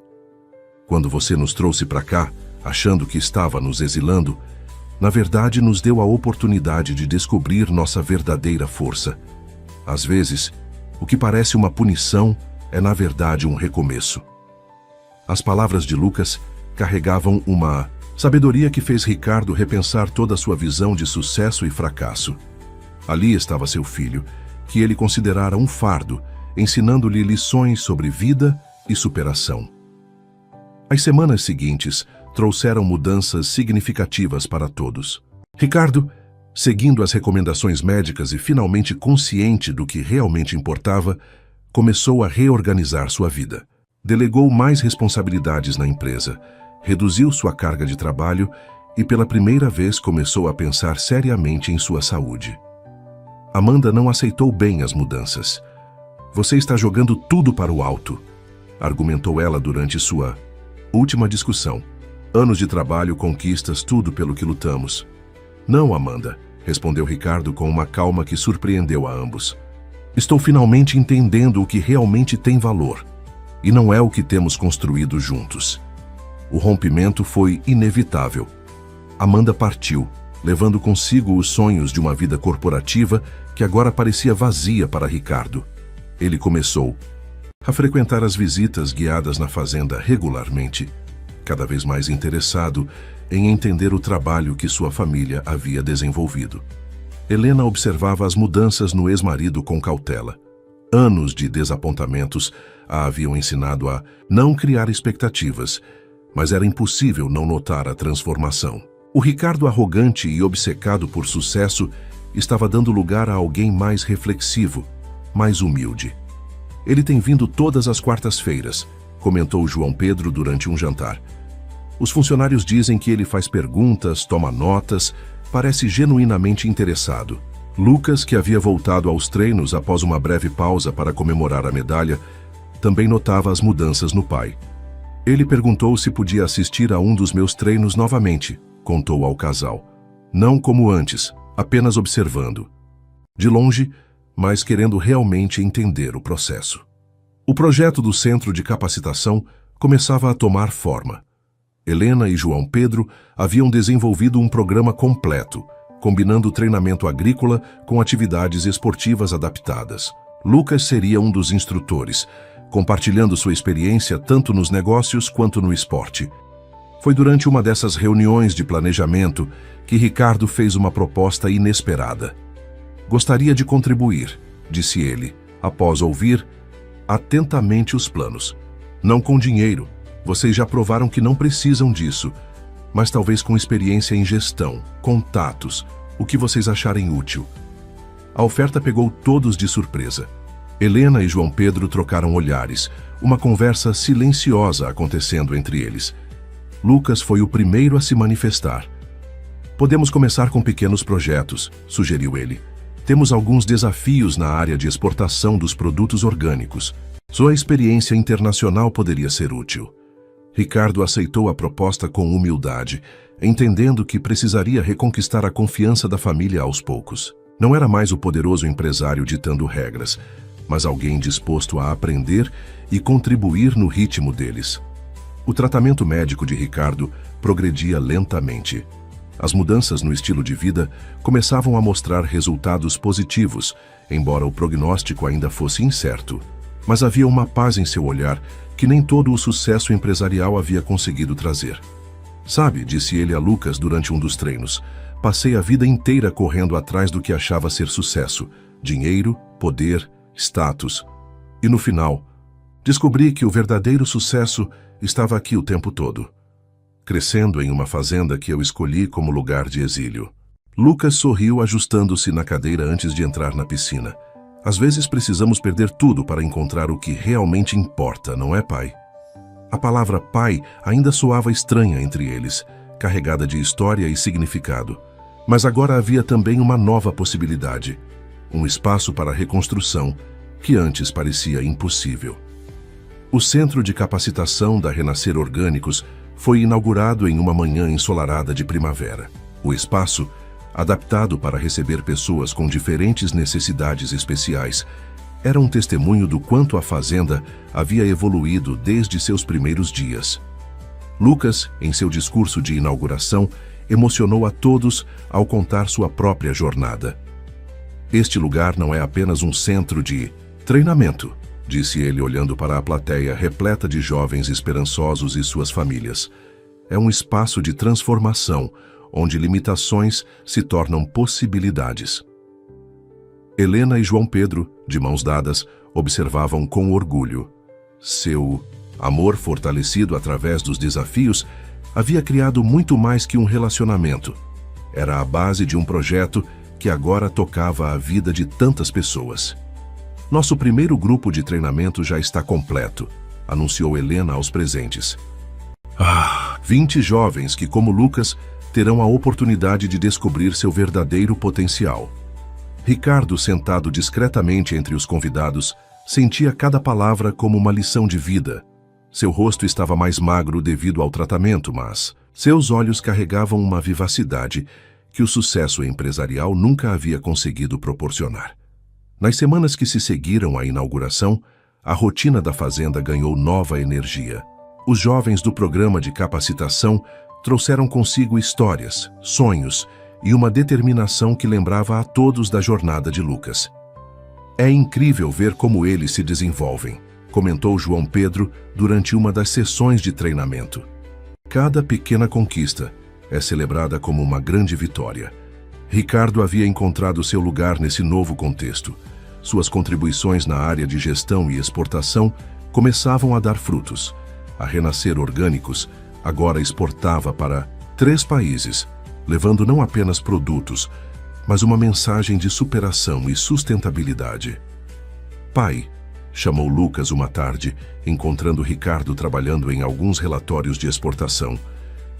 Quando você nos trouxe para cá, achando que estava nos exilando, na verdade nos deu a oportunidade de descobrir nossa verdadeira força. Às vezes, o que parece uma punição é na verdade um recomeço. As palavras de Lucas carregavam uma sabedoria que fez Ricardo repensar toda a sua visão de sucesso e fracasso. Ali estava seu filho, que ele considerara um fardo, ensinando-lhe lições sobre vida e superação. As semanas seguintes trouxeram mudanças significativas para todos. Ricardo, seguindo as recomendações médicas e finalmente consciente do que realmente importava, começou a reorganizar sua vida. Delegou mais responsabilidades na empresa, reduziu sua carga de trabalho e pela primeira vez começou a pensar seriamente em sua saúde. Amanda não aceitou bem as mudanças. Você está jogando tudo para o alto, argumentou ela durante sua última discussão. Anos de trabalho, conquistas, tudo pelo que lutamos. Não, Amanda, respondeu Ricardo com uma calma que surpreendeu a ambos. Estou finalmente entendendo o que realmente tem valor, e não é o que temos construído juntos. O rompimento foi inevitável. Amanda partiu, levando consigo os sonhos de uma vida corporativa que agora parecia vazia para Ricardo. Ele começou a frequentar as visitas guiadas na fazenda regularmente, cada vez mais interessado em entender o trabalho que sua família havia desenvolvido. Helena observava as mudanças no ex-marido com cautela. Anos de desapontamentos a haviam ensinado a não criar expectativas, mas era impossível não notar a transformação. O Ricardo arrogante e obcecado por sucesso estava dando lugar a alguém mais reflexivo, mais humilde. Ele tem vindo todas as quartas-feiras, comentou João Pedro durante um jantar. Os funcionários dizem que ele faz perguntas, toma notas, parece genuinamente interessado. Lucas, que havia voltado aos treinos após uma breve pausa para comemorar a medalha, também notava as mudanças no pai. Ele perguntou se podia assistir a um dos meus treinos novamente, contou ao casal. Não como antes, apenas observando. De longe, mas querendo realmente entender o processo. O projeto do Centro de Capacitação começava a tomar forma. Helena e João Pedro haviam desenvolvido um programa completo, combinando treinamento agrícola com atividades esportivas adaptadas. Lucas seria um dos instrutores, compartilhando sua experiência tanto nos negócios quanto no esporte. Foi durante uma dessas reuniões de planejamento que Ricardo fez uma proposta inesperada. Gostaria de contribuir, disse ele, após ouvir atentamente os planos. Não com dinheiro, vocês já provaram que não precisam disso, mas talvez com experiência em gestão, contatos, o que vocês acharem útil. A oferta pegou todos de surpresa. Helena e João Pedro trocaram olhares, uma conversa silenciosa acontecendo entre eles. Lucas foi o primeiro a se manifestar. Podemos começar com pequenos projetos, sugeriu ele. Temos alguns desafios na área de exportação dos produtos orgânicos. Sua experiência internacional poderia ser útil. Ricardo aceitou a proposta com humildade, entendendo que precisaria reconquistar a confiança da família aos poucos. Não era mais o poderoso empresário ditando regras, mas alguém disposto a aprender e contribuir no ritmo deles. O tratamento médico de Ricardo progredia lentamente. As mudanças no estilo de vida começavam a mostrar resultados positivos, embora o prognóstico ainda fosse incerto. Mas havia uma paz em seu olhar que nem todo o sucesso empresarial havia conseguido trazer. Sabe, disse ele a Lucas durante um dos treinos, passei a vida inteira correndo atrás do que achava ser sucesso, dinheiro, poder, status. E no final, descobri que o verdadeiro sucesso estava aqui o tempo todo, crescendo em uma fazenda que eu escolhi como lugar de exílio. Lucas sorriu ajustando-se na cadeira antes de entrar na piscina. Às vezes precisamos perder tudo para encontrar o que realmente importa, não é, pai? A palavra pai ainda soava estranha entre eles, carregada de história e significado. Mas agora havia também uma nova possibilidade, um espaço para reconstrução que antes parecia impossível. O Centro de Capacitação da Renascer Orgânicos foi inaugurado em uma manhã ensolarada de primavera. O espaço, adaptado para receber pessoas com diferentes necessidades especiais, era um testemunho do quanto a fazenda havia evoluído desde seus primeiros dias. Lucas, em seu discurso de inauguração, emocionou a todos ao contar sua própria jornada. Este lugar não é apenas um centro de treinamento, disse ele olhando para a plateia repleta de jovens esperançosos e suas famílias. É um espaço de transformação, onde limitações se tornam possibilidades. Helena e João Pedro, de mãos dadas, observavam com orgulho. Seu amor fortalecido através dos desafios havia criado muito mais que um relacionamento. Era a base de um projeto que agora tocava a vida de tantas pessoas. Nosso primeiro grupo de treinamento já está completo, anunciou Helena aos presentes. 20 jovens que, como Lucas, terão a oportunidade de descobrir seu verdadeiro potencial. Ricardo, sentado discretamente entre os convidados, sentia cada palavra como uma lição de vida. Seu rosto estava mais magro devido ao tratamento, mas seus olhos carregavam uma vivacidade que o sucesso empresarial nunca havia conseguido proporcionar. Nas semanas que se seguiram à inauguração, a rotina da fazenda ganhou nova energia. Os jovens do programa de capacitação trouxeram consigo histórias, sonhos e uma determinação que lembrava a todos da jornada de Lucas. É incrível ver como eles se desenvolvem, comentou João Pedro durante uma das sessões de treinamento. Cada pequena conquista é celebrada como uma grande vitória. Ricardo havia encontrado seu lugar nesse novo contexto. Suas contribuições na área de gestão e exportação começavam a dar frutos. A Renascer Orgânicos agora exportava para 3 países, levando não apenas produtos, mas uma mensagem de superação e sustentabilidade. Pai, chamou Lucas uma tarde, encontrando Ricardo trabalhando em alguns relatórios de exportação.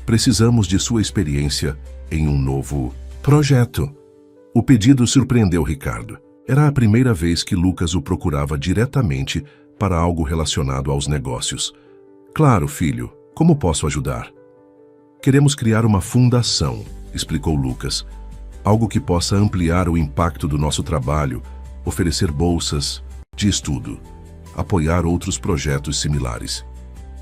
Precisamos de sua experiência em um novo projeto. O pedido surpreendeu Ricardo. Era a primeira vez que Lucas o procurava diretamente para algo relacionado aos negócios. Claro, filho, como posso ajudar? Queremos criar uma fundação, explicou Lucas. Algo que possa ampliar o impacto do nosso trabalho, oferecer bolsas de estudo, apoiar outros projetos similares.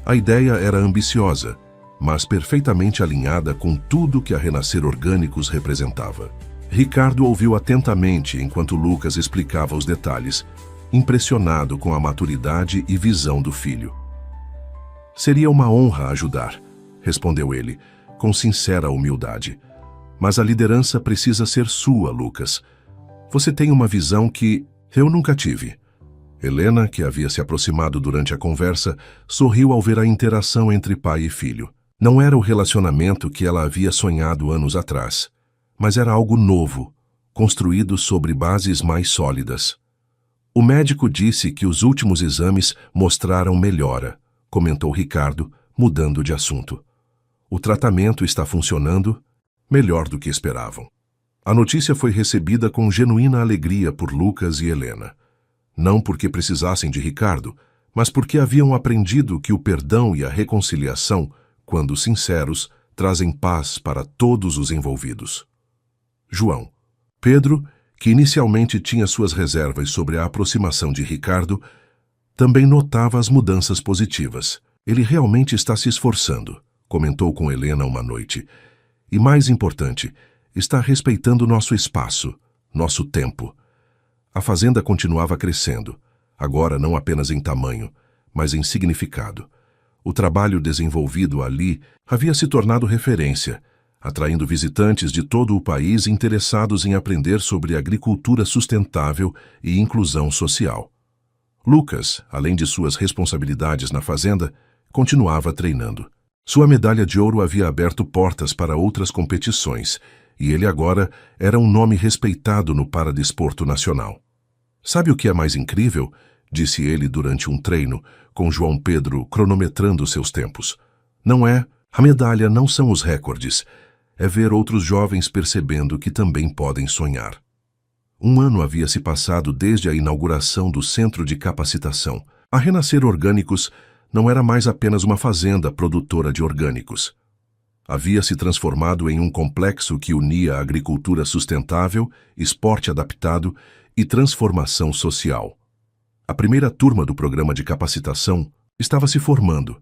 A ideia era ambiciosa, mas perfeitamente alinhada com tudo que a Renascer Orgânicos representava. Ricardo ouviu atentamente enquanto Lucas explicava os detalhes, impressionado com a maturidade e visão do filho. Seria uma honra ajudar, respondeu ele, com sincera humildade. Mas a liderança precisa ser sua, Lucas. Você tem uma visão que eu nunca tive. Helena, que havia se aproximado durante a conversa, sorriu ao ver a interação entre pai e filho. Não era o relacionamento que ela havia sonhado anos atrás, mas era algo novo, construído sobre bases mais sólidas. O médico disse que os últimos exames mostraram melhora, comentou Ricardo, mudando de assunto. O tratamento está funcionando melhor do que esperavam. A notícia foi recebida com genuína alegria por Lucas e Helena. Não porque precisassem de Ricardo, mas porque haviam aprendido que o perdão e a reconciliação, quando sinceros, trazem paz para todos os envolvidos. João. Pedro, que inicialmente tinha suas reservas sobre a aproximação de Ricardo, também notava as mudanças positivas. Ele realmente está se esforçando, comentou com Helena uma noite. E mais importante, está respeitando nosso espaço, nosso tempo. A fazenda continuava crescendo. agora não apenas em tamanho, mas em significado. O trabalho desenvolvido ali havia se tornado referência, atraindo visitantes de todo o país interessados em aprender sobre agricultura sustentável e inclusão social. Lucas, além de suas responsabilidades na fazenda, continuava treinando. Sua medalha de ouro havia aberto portas para outras competições, e ele agora era um nome respeitado no paradesporto nacional. "Sabe o que é mais incrível?", disse ele durante um treino, com João Pedro cronometrando seus tempos. A medalha não são os recordes, é ver outros jovens percebendo que também podem sonhar." Um ano havia se passado desde a inauguração do Centro de Capacitação. A Renascer Orgânicos não era mais apenas uma fazenda produtora de orgânicos. Havia se transformado em um complexo que unia agricultura sustentável, esporte adaptado e transformação social. A primeira turma do programa de capacitação estava se formando.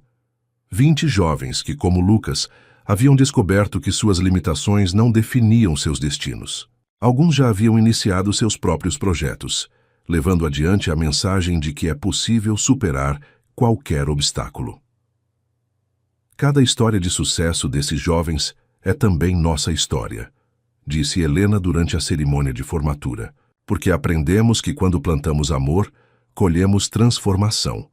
20 jovens que, como Lucas, haviam descoberto que suas limitações não definiam seus destinos. Alguns já haviam iniciado seus próprios projetos, levando adiante a mensagem de que é possível superar qualquer obstáculo. "Cada história de sucesso desses jovens é também nossa história", disse Helena durante a cerimônia de formatura, "porque aprendemos que quando plantamos amor, colhemos transformação."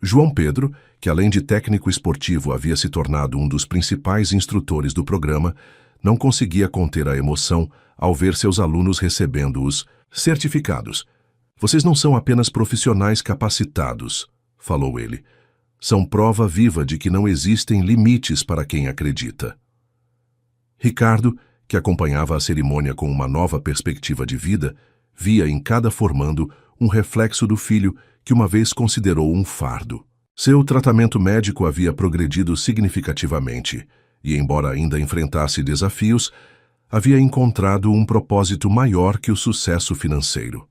João Pedro, que além de técnico esportivo havia se tornado um dos principais instrutores do programa, não conseguia conter a emoção ao ver seus alunos recebendo os certificados. "Vocês não são apenas profissionais capacitados", falou ele. "São prova viva de que não existem limites para quem acredita." Ricardo, que acompanhava a cerimônia com uma nova perspectiva de vida, via em cada formando um reflexo do filho que uma vez considerou um fardo. Seu tratamento médico havia progredido significativamente e, embora ainda enfrentasse desafios, havia encontrado um propósito maior que o sucesso financeiro.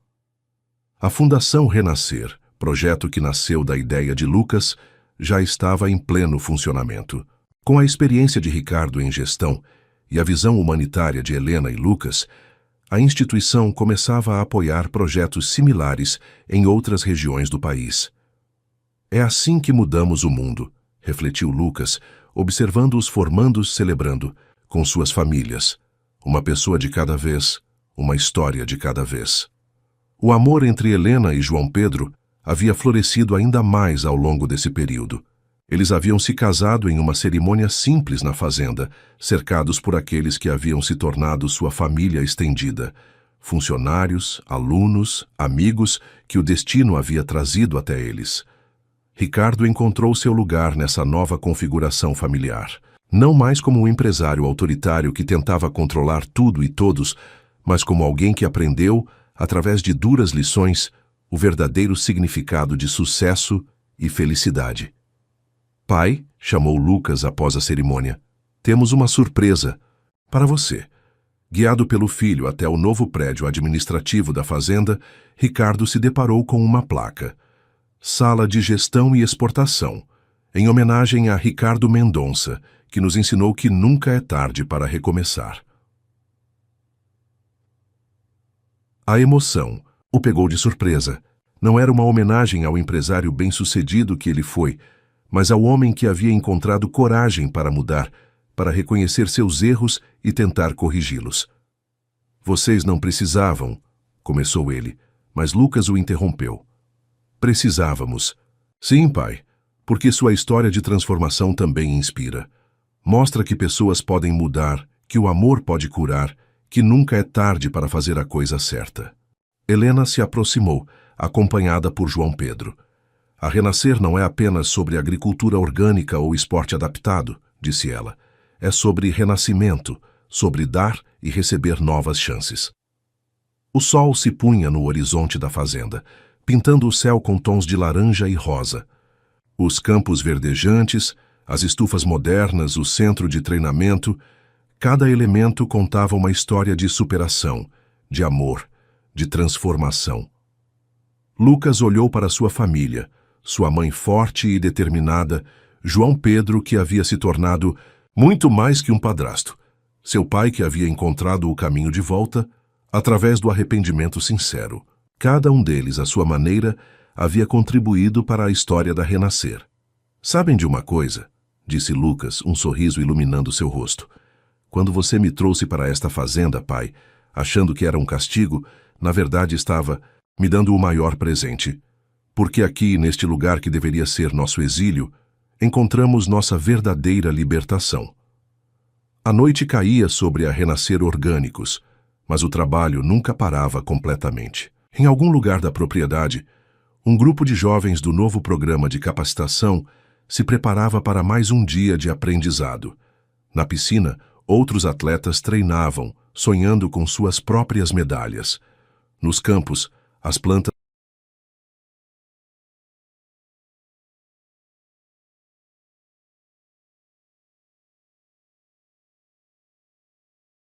A Fundação Renascer, projeto que nasceu da ideia de Lucas, já estava em pleno funcionamento. Com a experiência de Ricardo em gestão e a visão humanitária de Helena e Lucas, a instituição começava a apoiar projetos similares em outras regiões do país. "É assim que mudamos o mundo", refletiu Lucas, observando os formandos celebrando, com suas famílias. Uma pessoa de cada vez, uma história de cada vez. O amor entre Helena e João Pedro havia florescido ainda mais ao longo desse período. Eles haviam se casado em uma cerimônia simples na fazenda, cercados por aqueles que haviam se tornado sua família estendida, funcionários, alunos, amigos que o destino havia trazido até eles. Ricardo encontrou seu lugar nessa nova configuração familiar. Não mais como um empresário autoritário que tentava controlar tudo e todos, mas como alguém que aprendeu, através de duras lições, o verdadeiro significado de sucesso e felicidade. "Pai", chamou Lucas após a cerimônia, "temos uma surpresa para você." Guiado pelo filho até o novo prédio administrativo da fazenda, Ricardo se deparou com uma placa. "Sala de Gestão e Exportação", em homenagem a Ricardo Mendonça, que nos ensinou que nunca é tarde para recomeçar. A emoção o pegou de surpresa. Não era uma homenagem ao empresário bem-sucedido que ele foi, mas ao homem que havia encontrado coragem para mudar, para reconhecer seus erros e tentar corrigi-los. "Vocês não precisavam", começou ele, mas Lucas o interrompeu. "Precisávamos." "Sim, pai, porque sua história de transformação também inspira. Mostra que pessoas podem mudar, que o amor pode curar, que nunca é tarde para fazer a coisa certa." Helena se aproximou, acompanhada por João Pedro. "A Renascer não é apenas sobre agricultura orgânica ou esporte adaptado", disse ela. "É sobre renascimento, sobre dar e receber novas chances." O sol se punha no horizonte da fazenda, pintando o céu com tons de laranja e rosa. Os campos verdejantes, as estufas modernas, o centro de treinamento, cada elemento contava uma história de superação, de amor, de transformação. Lucas olhou para sua família, sua mãe forte e determinada, João Pedro, que havia se tornado muito mais que um padrasto, seu pai que havia encontrado o caminho de volta através do arrependimento sincero. Cada um deles, à sua maneira, havia contribuído para a história da Renascer. Sabem de uma coisa? Disse Lucas, um sorriso iluminando seu rosto. Quando você me trouxe para esta fazenda, pai, achando que era um castigo, na verdade estava me dando o maior presente. Porque aqui, neste lugar que deveria ser nosso exílio, encontramos nossa verdadeira libertação. A noite caía sobre a Renascer Orgânicos, mas o trabalho nunca parava completamente. Em algum lugar da propriedade, um grupo de jovens do novo programa de capacitação se preparava para mais um dia de aprendizado. Na piscina, outros atletas treinavam, sonhando com suas próprias medalhas. Nos campos, as plantas